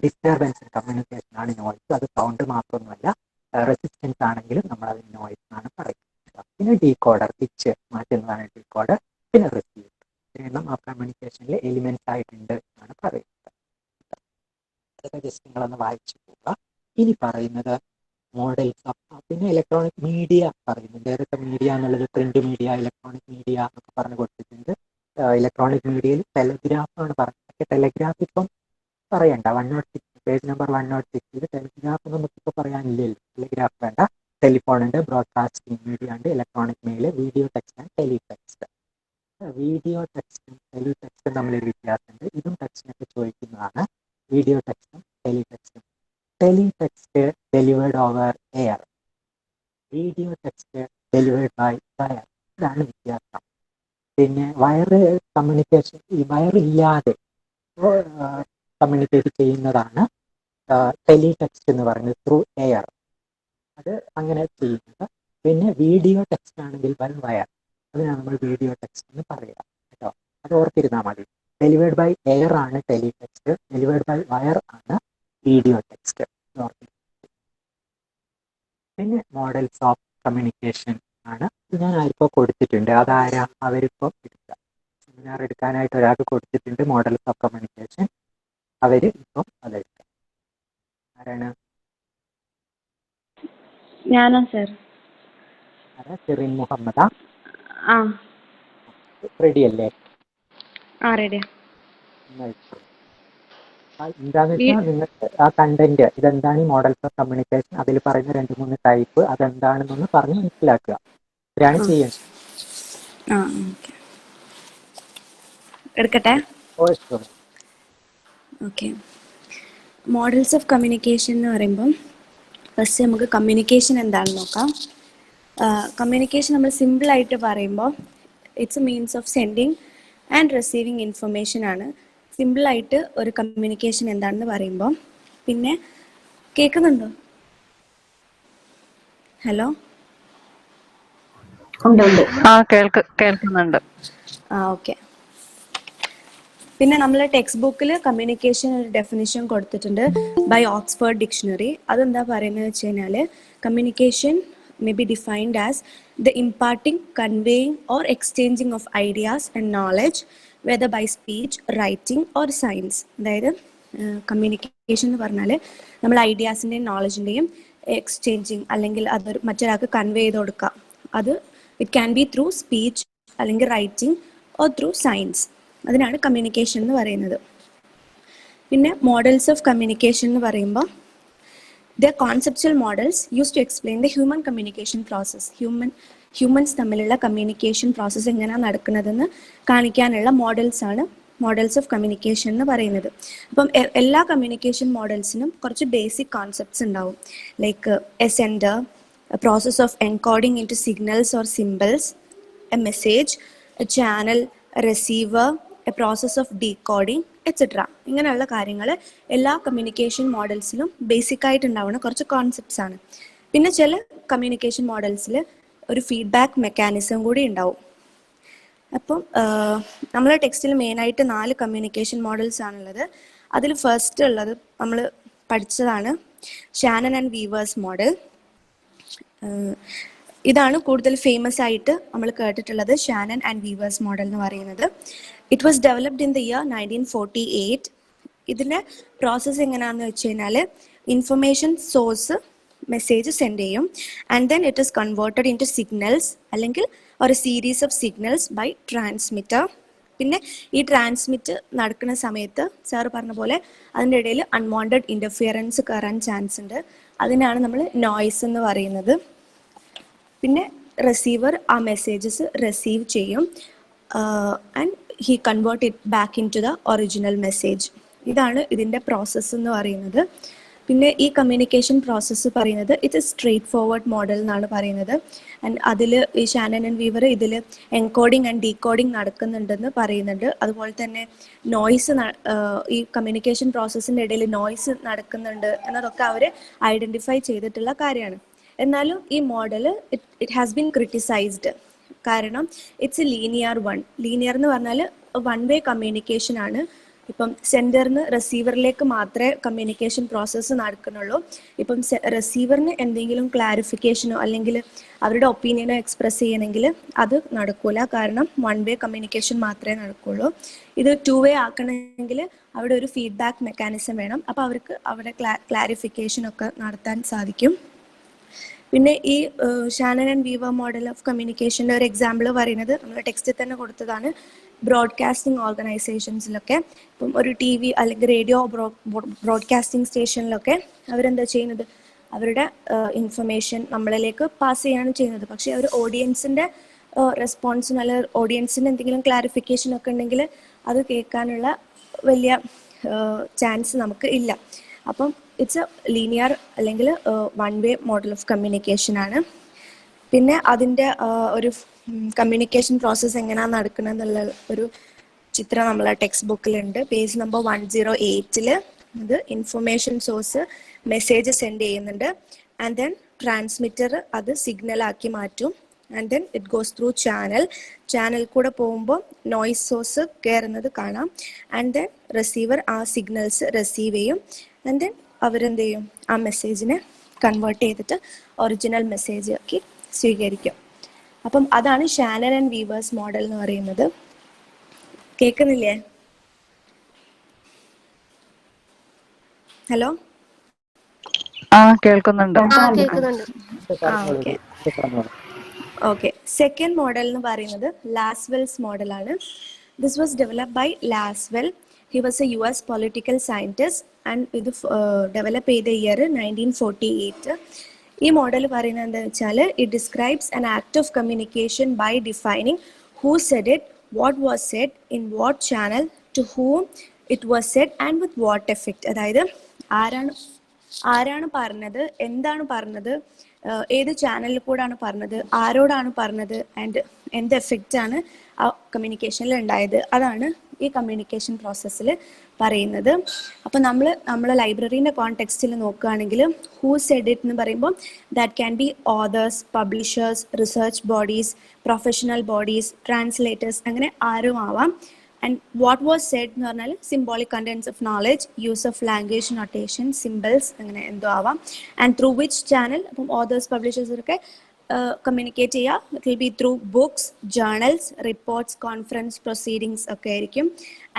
Speaker 1: ഡിസ്റ്റർബൻസ് ഇൻ കമ്മ്യൂണിക്കേഷൻ ആണ് നോയ്സ്. അത് സൗണ്ട് മാത്രമൊന്നുമല്ല, റെസിസ്റ്റൻസ് ആണെങ്കിലും നമ്മൾ അതിന് നോയ്സ് എന്നാണ് പറയുന്നത്. പിന്നെ ഡീകോഡർ, പിച്ച് മാറ്റുന്നതാണ് ഡീകോഡർ. പിന്നെ റിസീവർ. ഇത്രയെണ്ണം ആ കമ്മ്യൂണിക്കേഷനിൽ എലിമെന്റ്സ് ആയിട്ടുണ്ട് എന്നാണ് പറയുന്നത്. അതൊക്കെ ജസ്റ്റ് നിങ്ങളൊന്ന് വായിച്ചു പോവുക. ഇനി പറയുന്നത് മോഡൽസ് ഓഫ്, പിന്നെ ഇലക്ട്രോണിക് മീഡിയ പറയുന്നുണ്ട്. ഏതൊക്കെ മീഡിയ എന്നുള്ളത് പ്രിന്റ് മീഡിയ, ഇലക്ട്രോണിക് മീഡിയ എന്നൊക്കെ പറഞ്ഞു കൊടുത്തിട്ടുണ്ട്. ഇലക്ട്രോണിക് മീഡിയയിൽ ടെലിഗ്രാഫാണ് പറഞ്ഞത്. ടെലിഗ്രാഫ് ഇപ്പം പറയണ്ട, 106 പേജ് നമ്പർ 106 ടെലിഗ്രാഫ് നമുക്കിപ്പോൾ പറയാനില്ലല്ലോ. ടെലിഗ്രാഫ് വേണ്ട. ടെലിഫോൺ ഉണ്ട്, ബ്രോഡ്കാസ്റ്റിംഗ് മീഡിയ ഉണ്ട്, electronic mail, video text and teletext. Video ടെക്സ്റ്റും ടെലിടെക്സ്റ്റും തമ്മിലൊരു വ്യത്യാസമുണ്ട്. ഇതും ടെക്സ്റ്റിനൊക്കെ ചോദിക്കുന്നതാണ്. വീഡിയോ ടെക്സ്റ്റും ടെലിടെക്സ്റ്റും. Teletext delivered over air, video text delivered by wire. ഇതാണ് വ്യത്യാസം. പിന്നെ വയർ കമ്മ്യൂണിക്കേഷൻ, ഈ വയറില്ലാതെ കമ്മ്യൂണിക്കേറ്റ് ചെയ്യുന്നതാണ് ടെലിടെക്സ്റ്റ് എന്ന് പറയുന്നത്, ത്രൂ എയർ. അത് അങ്ങനെ ചെയ്യുന്നത്. പിന്നെ വീഡിയോ ടെക്സ്റ്റ് ആണെങ്കിൽ ബൈ വയർ, അതിനാണ് നമ്മൾ വീഡിയോ ടെക്സ്റ്റ് എന്ന് പറയുക കേട്ടോ. അത് ഓർത്തിരുന്നാൽ മതി. ഡെലിവേർഡ് ബൈ എയർ ആണ് ടെലിടെക്സ്റ്റ്, ഡെലിവേർഡ് ബൈ വയർ ആണ് വീഡിയോ ടെക്സ്റ്റ്. പിന്നെ മോഡൽസ് ഓഫ് കമ്മ്യൂണിക്കേഷൻ ആണ്. ഇത് ഞാൻ ആർക്കും കൊടുത്തിട്ടുണ്ട്. അതാരാ? അവരിപ്പം എടുക്കുക. സെമിനാർ എടുക്കാനായിട്ട് ഒരാൾക്ക് കൊടുത്തിട്ടുണ്ട് മോഡൽസ് ഓഫ് കമ്മ്യൂണിക്കേഷൻ. അവർ ഇപ്പം അതെടുക്കാം. ആരാണ്?
Speaker 5: ഞാനാ സർ.
Speaker 1: ആരാ? സിറിൻ മുഹമ്മദാ?
Speaker 5: ആ
Speaker 1: റെഡി അല്ലേ?
Speaker 5: ആ റെഡിയാ.
Speaker 1: എന്താന്ന് വെച്ചാൽ നിങ്ങൾക്ക് ആ കണ്ടന്റ് ഇതെന്താണ്, ഈ മോഡൽസ് ഓഫ് കമ്മ്യൂണിക്കേഷൻ, അതിൽ പറയുന്ന 2-3 ടൈപ്പ് അതെന്താണെന്നൊന്ന് പറഞ്ഞ് മനസ്സിലാക്കുക. ഇതാണ് ചെയ്യുന്നത്.
Speaker 5: ആ ഓക്കെ, എടുക്കട്ടെ. ഓക്കെ, മോഡൽസ് ഓഫ് കമ്മ്യൂണിക്കേഷൻ എന്ന് പറയുമ്പം ഫസ്റ്റ് നമുക്ക് കമ്മ്യൂണിക്കേഷൻ എന്താണെന്ന് നോക്കാം. കമ്മ്യൂണിക്കേഷൻ നമ്മൾ സിമ്പിളായിട്ട് പറയുമ്പോൾ it's A means of sending and receiving information ആണ് സിമ്പിളായിട്ട് ഒരു കമ്മ്യൂണിക്കേഷൻ എന്താണെന്ന് പറയുമ്പോൾ. പിന്നെ കേൾക്കുന്നുണ്ടോ? ഹലോ?
Speaker 6: കേൾക്കുന്നുണ്ട്.
Speaker 5: ഓക്കെ. പിന്നെ നമ്മൾ ടെക്സ്റ്റ് ബുക്കിൽ കമ്മ്യൂണിക്കേഷൻ ഒരു ഡെഫിനിഷൻ കൊടുത്തിട്ടുണ്ട് ബൈ ഓക്സ്ഫോർഡ് ഡിക്ഷണറി. അതെന്താ പറയുന്നത് വെച്ച് കഴിഞ്ഞാൽ, communication may be defined as the imparting, conveying or exchanging of ideas and knowledge whether by speech, writing or signs. അതായത് കമ്മ്യൂണിക്കേഷൻ എന്ന് പറഞ്ഞാൽ നമ്മൾ ഐഡിയാസിൻ്റെയും നോളജിൻ്റെയും എക്സ്ചേഞ്ചിങ് അല്ലെങ്കിൽ അതൊരു മറ്റൊരാൾക്ക് കൺവേ ചെയ്ത് കൊടുക്കുക. അത് it can be through speech അല്ലെങ്കിൽ റൈറ്റിംഗ് ഓർ ത്രൂ സയൻസ്. അതിനാണ് കമ്മ്യൂണിക്കേഷൻ എന്ന് പറയുന്നത്. പിന്നെ മോഡൽസ് ഓഫ് കമ്മ്യൂണിക്കേഷൻ എന്ന് പറയുമ്പോൾ the conceptual models used to explain the human communication process. Humans തമ്മിലുള്ള കമ്മ്യൂണിക്കേഷൻ പ്രോസസ്സ് എങ്ങനെയാണ് നടക്കുന്നതെന്ന് കാണിക്കാനുള്ള മോഡൽസ് ആണ് മോഡൽസ് ഓഫ് കമ്മ്യൂണിക്കേഷൻ എന്ന് പറയുന്നത്. അപ്പം എല്ലാ കമ്മ്യൂണിക്കേഷൻ മോഡൽസിനും കുറച്ച് ബേസിക് കോൺസെപ്റ്റ്സ് ഉണ്ടാവും. Like a sender, a process of encoding into signals or symbols, a message, a channel, a receiver, a process of decoding etcetera. ഇങ്ങനെയുള്ള കാര്യങ്ങൾ എല്ലാ കമ്മ്യൂണിക്കേഷൻ മോഡൽസിലും ബേസിക് ആയിട്ട് ഉണ്ടാവുന്ന കുറച്ച് കോൺസെപ്റ്റ്സ് ആണ്. പിന്നെ ചില കമ്മ്യൂണിക്കേഷൻ മോഡൽസിൽ ഒരു ഫീഡ്ബാക്ക് മെക്കാനിസം കൂടി ഉണ്ടാവും. അപ്പം നമ്മളെ ടെക്സ്റ്റിൽ മെയിനായിട്ട് 4 കമ്മ്യൂണിക്കേഷൻ മോഡൽസ് ആണുള്ളത്. അതിൽ ഫസ്റ്റ് ഉള്ളത് നമ്മൾ പഠിച്ചതാണ് ഷാനൻ ആൻഡ് വീവേഴ്സ് മോഡൽ. ഇതാണ് കൂടുതൽ ഫേമസ് ആയിട്ട് നമ്മൾ കേട്ടിട്ടുള്ളത്, ഷാനൻ ആൻഡ് വീവേഴ്സ് മോഡൽ എന്ന് പറയുന്നത്. It was developed in the year 1948. ഇതിൻ്റെ പ്രോസസ്സ് എങ്ങനെയാണെന്ന് വെച്ച് കഴിഞ്ഞാൽ, ഇൻഫർമേഷൻ സോഴ്സ് മെസ്സേജ് സെൻഡ് ചെയ്യും and then it is converted into signals അല്ലെങ്കിൽ ഒരു series of signals by transmitter. പിന്നെ ഈ ട്രാൻസ്മിറ്റ് നടക്കുന്ന സമയത്ത് സാറ് പറഞ്ഞ പോലെ അതിൻ്റെ ഇടയിൽ അൺവാണ്ടഡ് ഇൻ്റർഫിയറൻസ് കയറാൻ ചാൻസ് ഉണ്ട്. അതിനാണ് നമ്മൾ നോയ്സ് എന്ന് പറയുന്നത്. പിന്നെ റിസീവർ ആ മെസ്സേജസ് റിസീവ് ചെയ്യും and he convert it back into the original message. ഇതാണ് ഇതിൻ്റെ പ്രോസസ്സ് എന്ന് പറയുന്നത്. പിന്നെ ഈ കമ്മ്യൂണിക്കേഷൻ പ്രോസസ്സ് പറയുന്നത് it's a straightforward model എന്നാണ് പറയുന്നത്. ആൻഡ് അതിൽ ഈ ഷാനൻ ആൻഡ് വീവർ ഇതിൽ എൻകോഡിങ് ആൻഡ് ഡീകോഡിങ് നടക്കുന്നുണ്ടെന്ന് പറയുന്നുണ്ട്. അതുപോലെ തന്നെ നോയ്സ്, ഈ കമ്മ്യൂണിക്കേഷൻ പ്രോസസ്സിൻ്റെ ഇടയിൽ നോയ്സ് നടക്കുന്നുണ്ട് എന്നതൊക്കെ അവർ ഐഡൻറ്റിഫൈ ചെയ്തിട്ടുള്ള കാര്യമാണ്. എന്നാലും ഈ model it has been criticised. കാരണം it's a linear one. Linear എന്ന് പറഞ്ഞാൽ വൺ വേ കമ്മ്യൂണിക്കേഷൻ ആണ്. ഇപ്പം സെൻറ്ററിന് റിസീവറിലേക്ക് മാത്രമേ കമ്മ്യൂണിക്കേഷൻ പ്രോസസ്സ് നടക്കുന്നുള്ളൂ. ഇപ്പം റിസീവറിന് എന്തെങ്കിലും ക്ലാരിഫിക്കേഷനോ അല്ലെങ്കിൽ അവരുടെ ഒപ്പീനിയനോ എക്സ്പ്രസ് ചെയ്യണമെങ്കിൽ അത് നടക്കില്ല. കാരണം 1 വേ കമ്മ്യൂണിക്കേഷൻ മാത്രമേ നടക്കുകയുള്ളൂ. ഇത് 2 വേ ആക്കണമെങ്കിൽ അവിടെ ഒരു ഫീഡ്ബാക്ക് മെക്കാനിസം വേണം. അപ്പോൾ അവർക്ക് അവിടെ ക്ലാരിഫിക്കേഷനൊക്കെ നടത്താൻ സാധിക്കും. പിന്നെ ഈ Shannon and Weaver model of കമ്മ്യൂണിക്കേഷൻ്റെ ഒരു എക്സാമ്പിൾ പറയുന്നത് നമ്മൾ ടെക്സ്റ്റിൽ തന്നെ കൊടുത്തതാണ്. ബ്രോഡ്കാസ്റ്റിംഗ് ഓർഗനൈസേഷൻസിലൊക്കെ ഇപ്പം ഒരു TV അല്ലെങ്കിൽ റേഡിയോ ബ്രോഡ്കാസ്റ്റിംഗ് സ്റ്റേഷനിലൊക്കെ അവരെന്താ ചെയ്യുന്നത്, അവരുടെ ഇൻഫർമേഷൻ നമ്മളിലേക്ക് പാസ് ചെയ്യാണ് ചെയ്യുന്നത്. പക്ഷേ അവർ ഓഡിയൻസിൻ്റെ റെസ്പോൺസിന് അല്ലെങ്കിൽ ഓഡിയൻസിന് എന്തെങ്കിലും ക്ലാരിഫിക്കേഷൻ ഒക്കെ ഉണ്ടെങ്കിൽ അത് കേൾക്കാനുള്ള വലിയ ചാൻസ് നമുക്ക് ഇല്ല. അപ്പം ഇറ്റ്സ് എ ലീനിയർ അല്ലെങ്കിൽ 1 വേ മോഡൽ ഓഫ് കമ്മ്യൂണിക്കേഷൻ ആണ്. പിന്നെ അതിൻ്റെ ഒരു കമ്മ്യൂണിക്കേഷൻ പ്രോസസ്സ് എങ്ങനെയാണ് നടക്കുന്നത് എന്നുള്ള ഒരു ചിത്രം നമ്മളെ ടെക്സ്റ്റ് ബുക്കിലുണ്ട്. പേജ് നമ്പർ 108 ഇത് ഇൻഫർമേഷൻ സോഴ്സ് മെസ്സേജ് സെൻഡ് ചെയ്യുന്നുണ്ട്. ആൻഡ് ദെൻ ട്രാൻസ്മിറ്റർ അത് സിഗ്നലാക്കി മാറ്റും. And then it goes through channel കൂടെ പോകുമ്പോൾ നോയ്സ് സോഴ്സ് കയറുന്നത് കാണാം. ആൻഡ് ദെൻ റിസീവർ ആ സിഗ്നൽസ് റിസീവ് ചെയ്യും. ആൻഡ് ദെൻ അവരെന്ത് ചെയ്യും, ആ മെസ്സേജിനെ കൺവേർട്ട് ചെയ്തിട്ട് ഒറിജിനൽ മെസ്സേജ് ആക്കി സ്വീകരിക്കും. അപ്പം അതാണ് ഷാനൻ ആൻഡ് വീവേഴ്സ് മോഡൽ എന്ന് പറയുന്നത്. കേൾക്കുന്നില്ലേ? ഹലോ,
Speaker 6: കേൾക്കുന്നുണ്ട്.
Speaker 5: ഓക്കെ. സെക്കൻഡ് മോഡൽ എന്ന് പറയുന്നത് ലാസ്വെൽസ് മോഡലാണ്. This was developed by Lasswell. He was a US political scientist and ഇത് ഡെവലപ്പ് ചെയ്ത ഇയർ 1948. ഈ മോഡൽ പറയുന്നത് എന്താണെന്ന് വെച്ചാൽ it describes an act of communication by defining who said it, what was said, in what channel, to whom it was said and with what effect. അതായത് ആരാണ് പറഞ്ഞത്, എന്താണ് പറഞ്ഞത്, ഏത് ചാനലിൽ കൂടാണ് പറഞ്ഞത്, ആരോടാണ് പറഞ്ഞത്, ആൻഡ് എന്ത് എഫക്റ്റാണ് ആ കമ്മ്യൂണിക്കേഷനിൽ ഉണ്ടായത്. അതാണ് ഈ കമ്മ്യൂണിക്കേഷൻ പ്രോസസ്സിൽ പറയുന്നത്. അപ്പം നമ്മൾ ലൈബ്രറീൻ്റെ കോണ്ടെക്സ്റ്റിൽ നോക്കുകയാണെങ്കിൽ ഹൂ സെഡ് ഇറ്റ് എന്ന് പറയുമ്പോൾ that can be authors, publishers, research bodies, professional bodies, translators, അങ്ങനെ ആരും ആവാം. ആൻഡ് വാട്ട് വാസ് സെഡ് എന്ന് പറഞ്ഞാൽ symbolic contents of knowledge, use of language notation, symbols, അങ്ങനെ എന്തോ ആവാം. ആൻഡ് ത്രൂ വിച്ച് ചാനൽ, അപ്പം ഓതേഴ്സ്, പബ്ലിഷേഴ്സൊക്കെ കമ്മ്യൂണിക്കേറ്റ് ചെയ്യുക. It will be through books, journals, reports, conference proceedings ഒക്കെ ആയിരിക്കും.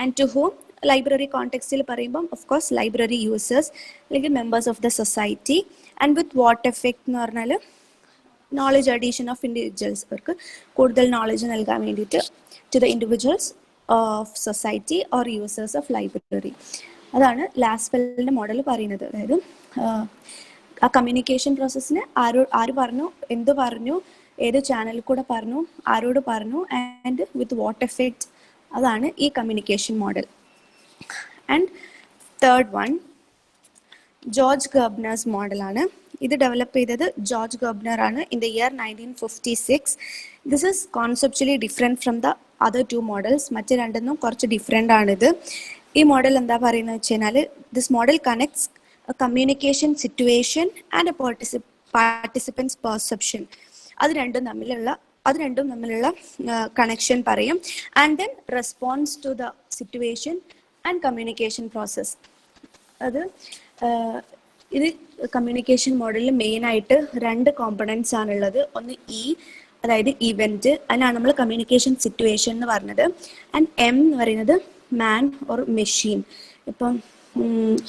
Speaker 5: ആൻഡ് ടു ഹൂം, ലൈബ്രറി കോണ്ടെക്സ്റ്റിൽ പറയുമ്പം ഓഫ് കോഴ്സ് ലൈബ്രറി യൂസേഴ്സ് അല്ലെങ്കിൽ members of the society. And with what effect എന്ന് പറഞ്ഞാൽ നോളജ് അഡീഷൻ ഓഫ് ഇൻഡിവിജ്വൽസ്, അവർക്ക് കൂടുതൽ നോളജ് നൽകാൻ വേണ്ടിയിട്ട് to the individuals of society or users of library. അതാണ് ലാസ്വെല്ലിൻ്റെ മോഡൽ പറയുന്നത്. അതായത് ആ കമ്മ്യൂണിക്കേഷൻ പ്രോസസ്സിന് ആര് പറഞ്ഞു, എന്ത് പറഞ്ഞു, ഏത് ചാനലിൽ കൂടെ പറഞ്ഞു, ആരോട് പറഞ്ഞു, ആൻഡ് വിത്ത് വാട്ട് എഫക്റ്റ്. അതാണ് ഈ communication model. And third one George Gerbner's മോഡലാണ്. ഇത് ഡെവലപ്പ് ചെയ്തത് ജോർജ് ഗെർബ്നർ ആണ് in the year 1956. This is conceptually different from the other 2 models. മറ്റ് രണ്ടെന്നും കുറച്ച് ഡിഫറെൻ്റ് ആണിത്. ഈ മോഡൽ എന്താ പറയുന്നത് വെച്ച് കഴിഞ്ഞാൽ this model connects a communication situation and a participant's perception. അത് രണ്ടും തമ്മിലുള്ള കണക്ഷൻ പറയും. And then response to the situation and communication process. ഇത് കമ്മ്യൂണിക്കേഷൻ മോഡലിൽ മെയിനായിട്ട് 2 കോമ്പണൻസ് ആണുള്ളത്. ഒന്ന് അതായത് ഇവൻറ്റ്, അതിനാണ് നമ്മൾ കമ്മ്യൂണിക്കേഷൻ സിറ്റുവേഷൻ എന്ന് പറഞ്ഞത്. ആൻഡ് M എന്ന് പറയുന്നത് മാൻ ഓർ മെഷീൻ. ഇപ്പം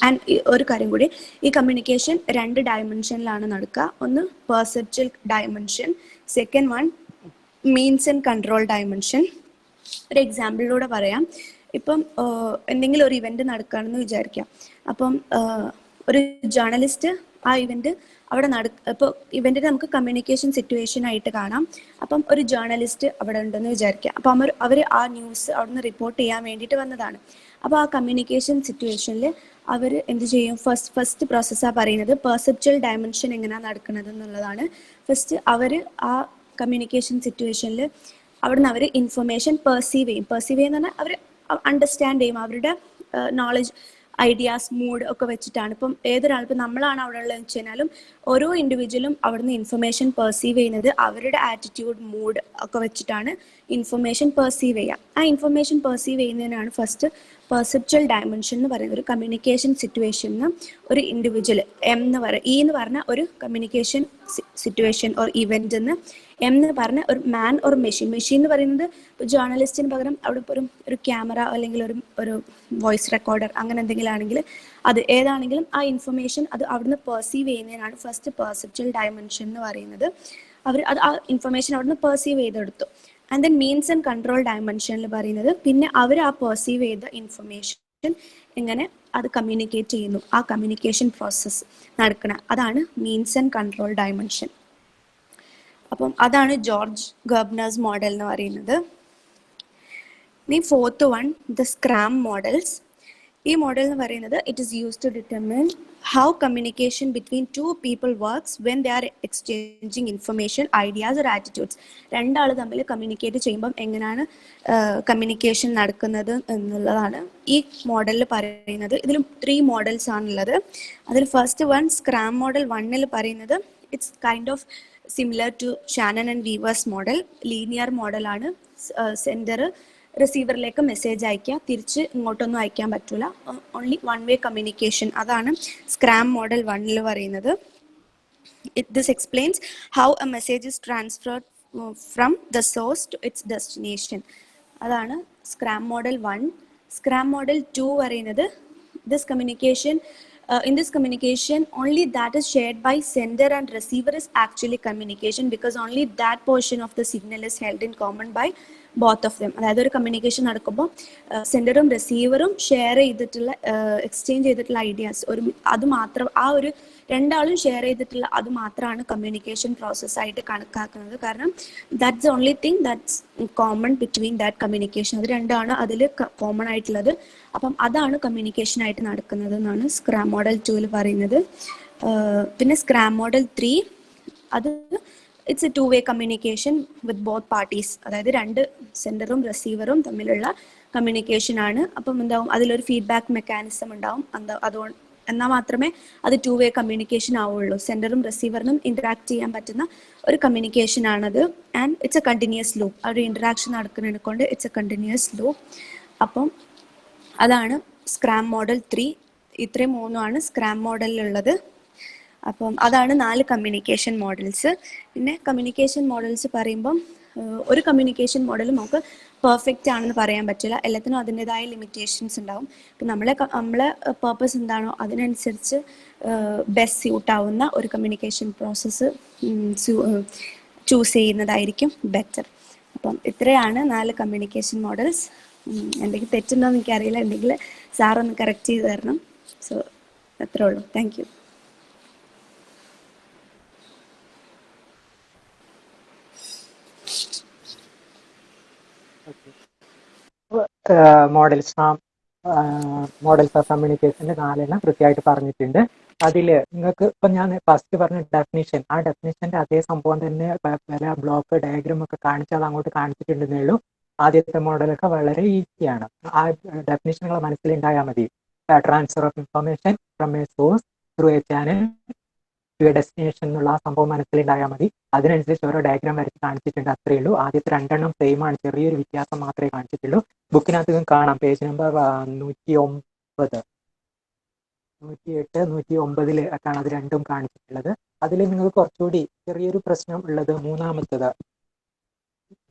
Speaker 5: ആൻഡ് ഒരു കാര്യം കൂടി, ഈ കമ്മ്യൂണിക്കേഷൻ 2 ഡയമെൻഷനിലാണ് നടക്കുക. ഒന്ന് perceptual dimension, second one means and control dimension. ഒരു എക്സാമ്പിളിലൂടെ പറയാം. ഇപ്പം എന്തെങ്കിലും ഒരു ഇവൻറ്റ് നടക്കുകയാണെന്ന് വിചാരിക്കാം. അപ്പം ഒരു ജേർണലിസ്റ്റ് ആ ഇവൻറ്റ് അവിടെ ഇപ്പോൾ ഇവൻറ്റിനെ നമുക്ക് കമ്മ്യൂണിക്കേഷൻ സിറ്റുവേഷൻ ആയിട്ട് കാണാം. അപ്പം ഒരു ജേർണലിസ്റ്റ് അവിടെ ഉണ്ടെന്ന് വിചാരിക്കാം. അപ്പം അവർ ആ ന്യൂസ് അവിടെ നിന്ന് റിപ്പോർട്ട് ചെയ്യാൻ വേണ്ടിയിട്ട് വന്നതാണ്. അപ്പോൾ ആ കമ്മ്യൂണിക്കേഷൻ സിറ്റുവേഷനിൽ അവർ എന്ത് ചെയ്യും, ഫസ്റ്റ് പ്രോസസ്സാണ് പറയുന്നത് പെർസെപ്ച്വൽ ഡയമെൻഷൻ എങ്ങനെയാണ് നടക്കുന്നത് എന്നുള്ളതാണ്. ഫസ്റ്റ് അവർ ആ കമ്മ്യൂണിക്കേഷൻ സിറ്റുവേഷനിൽ അവിടെ നിന്ന് അവർ ഇൻഫർമേഷൻ പെർസീവ് ചെയ്യുന്ന പറഞ്ഞാൽ അവർ അണ്ടർസ്റ്റാൻഡ് ചെയ്യും. അവരുടെ നോളജ്, ഐഡിയാസ്, മൂഡ് ഒക്കെ വെച്ചിട്ടാണ്. ഇപ്പം ഏതൊരാൾ, ഇപ്പം നമ്മളാണ് അവിടെ ഉള്ളതെന്ന് വെച്ച് കഴിഞ്ഞാലും ഓരോ ഇൻഡിവിജ്വലും അവിടുന്ന് ഇൻഫർമേഷൻ പെർസീവ് ചെയ്യുന്നത് അവരുടെ ആറ്റിറ്റ്യൂഡ്, മൂഡ് ഒക്കെ വെച്ചിട്ടാണ് ഇൻഫർമേഷൻ പെർസീവ് ചെയ്യുക. ആ ഇൻഫർമേഷൻ പെർസീവ് ചെയ്യുന്നതിനാണ് ഫസ്റ്റ് പെർസെപ്ച്വൽ ഡയമെൻഷൻ എന്ന് പറയുന്ന ഒരു കമ്മ്യൂണിക്കേഷൻ സിറ്റുവേഷന് ഒരു ഇൻഡിവിജ്വൽ ഇ എന്ന് പറഞ്ഞ ഒരു കമ്മ്യൂണിക്കേഷൻ സിറ്റുവേഷൻ ഓർ ഇവന്റ് എന്ന്, എം എന്ന് പറഞ്ഞ ഒരു മാൻ ഓർ മെഷീൻ എന്ന് പറയുന്നത് ഇപ്പോൾ ജേർണലിസ്റ്റിന് പകരം അവിടെ ഇപ്പോൾ ഒരു ക്യാമറ അല്ലെങ്കിൽ ഒരു വോയിസ് റെക്കോർഡർ അങ്ങനെ എന്തെങ്കിലും ആണെങ്കിൽ അത് ഏതാണെങ്കിലും ആ ഇൻഫർമേഷൻ അത് അവിടുന്ന് പെർസീവ് ചെയ്യുന്നതിനാണ് ഫസ്റ്റ് പെർസെപ്ച്വൽ ഡയമെൻഷൻ എന്ന് പറയുന്നത്. അത് ആ ഇൻഫർമേഷൻ അവിടുന്ന് പെർസീവ് ചെയ്തെടുത്തു. And then means and control ഡയമെൻഷനിൽ പറയുന്നത് പിന്നെ അവർ ആ പെർസീവ് ചെയ്ത ഇൻഫർമേഷൻ എങ്ങനെ അത് കമ്മ്യൂണിക്കേറ്റ് ചെയ്യുന്നു, ആ കമ്മ്യൂണിക്കേഷൻ പ്രോസസ്സ് നടക്കണം, അതാണ് മീൻസ് ആൻഡ് കൺട്രോൾ ഡയമെൻഷൻ. അപ്പം അതാണ് ജോർജ് ഗെർബ്നേഴ്സ് മോഡൽ എന്ന് പറയുന്നത്. ഇനി fourth one, the Schramm models. ഈ മോഡൽ എന്ന് പറയുന്നത് it is use to determine how communication between two people works when they are exchanging information, ideas or attitudes. രണ്ടാൾ തമ്മിൽ കമ്മ്യൂണിക്കേറ്റ് ചെയ്യുമ്പം എങ്ങനെയാണ് കമ്മ്യൂണിക്കേഷൻ നടക്കുന്നത് എന്നുള്ളതാണ് ഈ മോഡലിൽ പറയുന്നത്. ഇതിൽ 3 മോഡൽസ് ആണുള്ളത്. അതിൽ ഫസ്റ്റ് വൺ സ്ക്രാം മോഡൽ 1 പറയുന്നത് it's kind of similar to Shannon and Weaver's model. Linear മോഡലാണ്. സെൻഡർ റിസീവറിലേക്ക് മെസ്സേജ് അയക്കുക, തിരിച്ച് ഇങ്ങോട്ടൊന്നും അയക്കാൻ പറ്റില്ല, ഓൺലി വൺ വേ കമ്മ്യൂണിക്കേഷൻ. അതാണ് സ്ക്രാം മോഡൽ 1 പറയുന്നത്. This explains how a message is transferred from the source to its destination. അതാണ് സ്ക്രാം മോഡൽ 1. സ്ക്രാം മോഡൽ 2 പറയുന്നത് this communication in this communication only that is shared by sender and receiver is actually communication, because only that portion of the signal is held in common by both of them. അതായത് ഒരു communication നടക്കുമ്പോൾ സെൻഡറും റിസീവറും share ചെയ്തിട്ടുള്ള exchange ചെയ്തിട്ടുള്ള ideas അത് മാത്രം, ആ ഒരു രണ്ടാളും ഷെയർ ചെയ്തിട്ടുള്ള അത് മാത്രമാണ് കമ്മ്യൂണിക്കേഷൻ പ്രോസസ്സായിട്ട് കണക്കാക്കുന്നത്. കാരണം that's the only thing that's common between that communication. അത് രണ്ടാണ് അതിൽ കോമൺ ആയിട്ടുള്ളത്. അപ്പം അതാണ് കമ്മ്യൂണിക്കേഷൻ ആയിട്ട് നടക്കുന്നത് എന്നാണ് സ്ക്രാം മോഡൽ 2 പറയുന്നത്. പിന്നെ സ്ക്രാം മോഡൽ 3 അത് it's A 2-way communication with both parties. അതായത് രണ്ട് സെൻഡറും റിസീവറും തമ്മിലുള്ള കമ്മ്യൂണിക്കേഷൻ ആണ്. അപ്പം എന്താവും, അതിലൊരു ഫീഡ്ബാക്ക് മെക്കാനിസം ഉണ്ടാവും. അതുകൊണ്ട് എന്നാൽ മാത്രമേ അത് 2-way കമ്മ്യൂണിക്കേഷൻ ആവുള്ളൂ. സെൻഡറും റിസീവറിനും ഇന്ററാക്ട് ചെയ്യാൻ പറ്റുന്ന ഒരു കമ്മ്യൂണിക്കേഷൻ ആണത്. And it's A continuous loop. ആ ഒരു ഇന്ററാക്ഷൻ നടക്കുന്നതിനെ കൊണ്ട് ഇറ്റ്സ് എ കണ്ടിന്യൂസ് ലൂപ്പ്. അപ്പം അതാണ് സ്ക്രാം മോഡൽ 3. ഇത്രയും 3ആണ് സ്ക്രാം മോഡലിലുള്ളത്. അപ്പം അതാണ് 4 കമ്മ്യൂണിക്കേഷൻ മോഡൽസ്. പിന്നെ കമ്മ്യൂണിക്കേഷൻ മോഡൽസ് പറയുമ്പം ഒരു കമ്മ്യൂണിക്കേഷൻ മോഡൽ നമുക്ക് പെർഫെക്റ്റ് ആണെന്ന് പറയാൻ പറ്റില്ല. എല്ലാത്തിനും അതിൻ്റെതായ ലിമിറ്റേഷൻസ് ഉണ്ടാവും. ഇപ്പം നമ്മളെ പർപ്പസ് എന്താണോ അതിനനുസരിച്ച് ബെസ്റ്റ് സ്യൂട്ട് ആവുന്ന ഒരു കമ്മ്യൂണിക്കേഷൻ പ്രോസസ്സ് ചൂസ് ചെയ്യുന്നതായിരിക്കും ബെറ്റർ. അപ്പം ഇത്രയാണ് 4 കമ്മ്യൂണിക്കേഷൻ മോഡൽസ്. എന്തെങ്കിലും തെറ്റുണ്ടോ എന്ന് എനിക്കറിയില്ല, എന്തെങ്കിലും സാറൊന്ന് കറക്റ്റ് ചെയ്ത് തരണം. സോ അത്രേ ഉള്ളൂ. Thank you.
Speaker 1: മോഡൽസ് ഓഫ് കമ്മ്യൂണിക്കേഷൻ്റെ 4 കൃത്യമായിട്ട് പറഞ്ഞിട്ടുണ്ട്. അതിൽ നിങ്ങൾക്ക് ഇപ്പം ഞാൻ ഫസ്റ്റ് പറഞ്ഞ ഡെഫിനിഷൻ, ആ ഡെഫിനിഷൻ്റെ അതേ സംഭവം തന്നെ പല ബ്ലോക്ക് ഡയഗ്രാം ഒക്കെ കാണിച്ച് അത് അങ്ങോട്ട് കാണിച്ചിട്ടുണ്ടെന്നേ ഉള്ളൂ. ആദ്യത്തെ മോഡലൊക്കെ വളരെ ഈസിയാണ്. ആ ഡെഫിനിഷനുകൾ മനസ്സിലുണ്ടായാൽ മതി. Transfer of information from a source through a channel to a destination എന്നുള്ള ആ സംഭവം മനസ്സിലുണ്ടായാൽ മതി. അതിനനുസരിച്ച് ഓരോ ഡയഗ്രാം വരച്ച് കാണിച്ചിട്ടുണ്ട്, അത്രയേ ഉള്ളൂ. ആദ്യത്തെ 2 സെയിം ആണ്, ചെറിയൊരു വ്യത്യാസം മാത്രമേ കാണിച്ചിട്ടുള്ളൂ. ബുക്കിനകത്ത് കാണാം, പേജ് നമ്പർ 109, 108, 109 ഒക്കെയാണ് അത് രണ്ടും കാണിച്ചിട്ടുള്ളത്. അതിൽ നിങ്ങൾക്ക് കുറച്ചുകൂടി ചെറിയൊരു പ്രശ്നം ഉള്ളത് മൂന്നാമത്തത്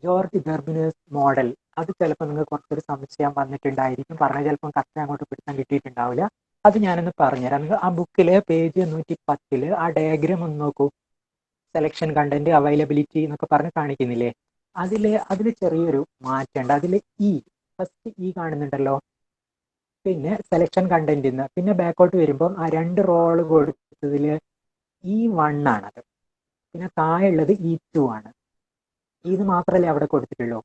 Speaker 1: ജോർജ് ഗെർബ്നേഴ്സ് മോഡൽ. അത് ചിലപ്പോൾ നിങ്ങൾക്ക് കുറച്ചൊരു സംശയം വന്നിട്ടുണ്ടായിരിക്കും, പറഞ്ഞാൽ ചിലപ്പോൾ കറക്റ്റ് അങ്ങോട്ട് പിടുത്തം കിട്ടിയിട്ടുണ്ടാവില്ല. അത് ഞാനൊന്ന് പറഞ്ഞുതരാം. നിങ്ങൾ ആ ബുക്കിൽ പേജ് 110 ആ ഡയഗ്രാം ഒന്ന് നോക്കൂ. സെലക്ഷൻ, കണ്ടന്റ്, അവൈലബിലിറ്റി എന്നൊക്കെ പറഞ്ഞ് കാണിക്കുന്നില്ലേ? അതിൽ ചെറിയൊരു മാറ്റമുണ്ട്. അതിൽ ഫസ്റ്റ് കാണുന്നുണ്ടല്ലോ. പിന്നെ സെലക്ഷൻ കണ്ടന്റിന്ന് പിന്നെ ബാക്കോട്ട് വരുമ്പോൾ ആ 2 റോള് കൊടുത്തതിൽ E1 ആണത്. പിന്നെ താഴെയുള്ളത് E2 ആണ്. ഇത് മാത്രമല്ലേ അവിടെ കൊടുത്തിട്ടുള്ളൂ,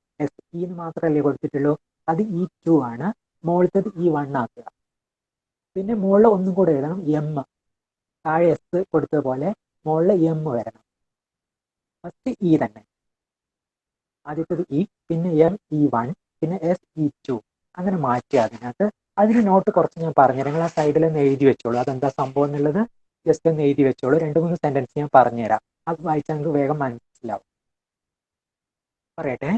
Speaker 1: എന്ന് മാത്രമല്ലേ കൊടുത്തിട്ടുള്ളൂ. അത് E2 ആണ്. മുകളിലത്തത് E1 ആക്കുക. പിന്നെ മുകളിൽ ഒന്നും കൂടെ എഴുതണം, M. താഴെ S കൊടുത്തതുപോലെ മുകളിൽ M വരണം. ഫസ്റ്റ് തന്നെ, ആദ്യത്തത് പിന്നെ M E1, പിന്നെ S E2, അങ്ങനെ മാറ്റുക. അതിന് നോട്ട് കുറച്ച് ഞാൻ പറഞ്ഞുതരാം. നിങ്ങൾ ആ സൈഡിൽ ഒന്ന് എഴുതി വെച്ചോളൂ, അതെന്താ സംഭവം എന്നുള്ളത് ജസ്റ്റ് ഒന്ന് എഴുതി വെച്ചോളൂ. 2-3 സെന്റൻസ് ഞാൻ പറഞ്ഞുതരാം. അത് വായിച്ചാൽ നിങ്ങൾക്ക് വേഗം മനസ്സിലാവും. പറയട്ടെ.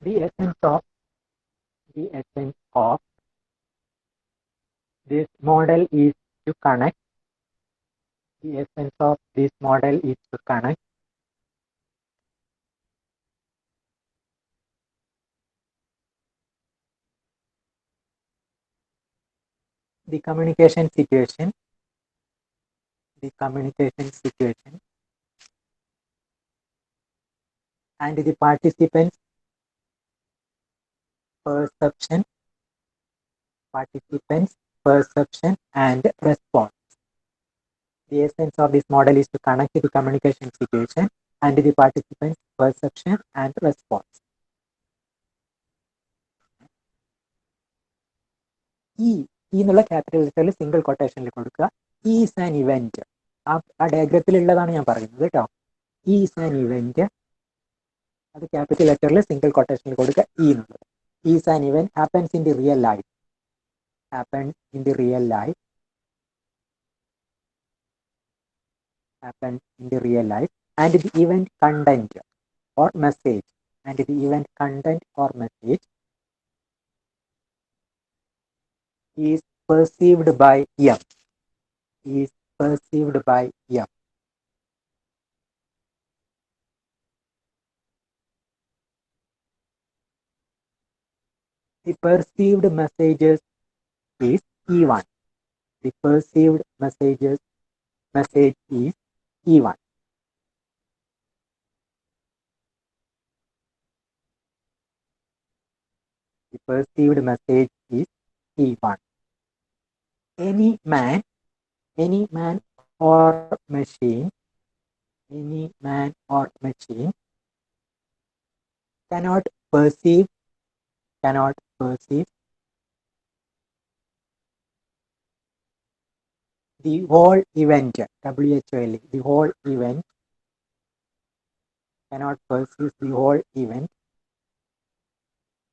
Speaker 1: The essence of this model is to connect. The essence of this model is to connect the communication situation and the participants perception and response. The essence of this model is to connect the communication situation and the participants perception and response. എന്നുള്ള capital ലെറ്ററിൽ single കൊട്ടേഷനിൽ കൊടുക്കുക. Is an event. ആ ഡയഗ്രത്തിലുള്ളതാണ് ഞാൻ പറയുന്നത് കേട്ടോ. Is an event, അത് capital ലെറ്ററിൽ single കൊട്ടേഷനിൽ കൊടുക്കുക എന്നുള്ളത്. Is an event happens in the real life. happens in the real life and the event content or message is perceived by M. The perceived messages is E1. The perceived message is E1. The perceived message is E1. Any man or machine cannot perceive the whole event, WHOL, the whole event, cannot perceive the whole event.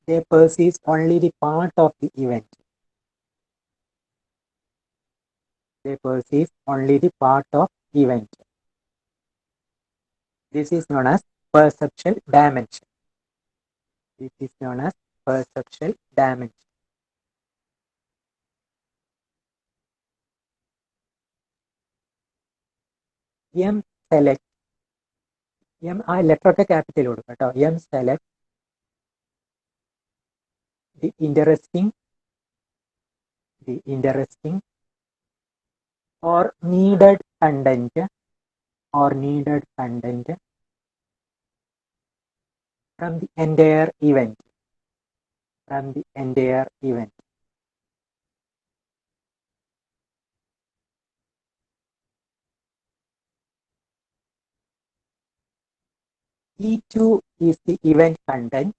Speaker 1: They perceive only the part of the event. This is known as perceptual dimension. M select. ആ letter ഒക്കെ capital കൊടുക്കുക കേട്ടോ. M select the interesting or needed content from the entire event. E2 is the event content.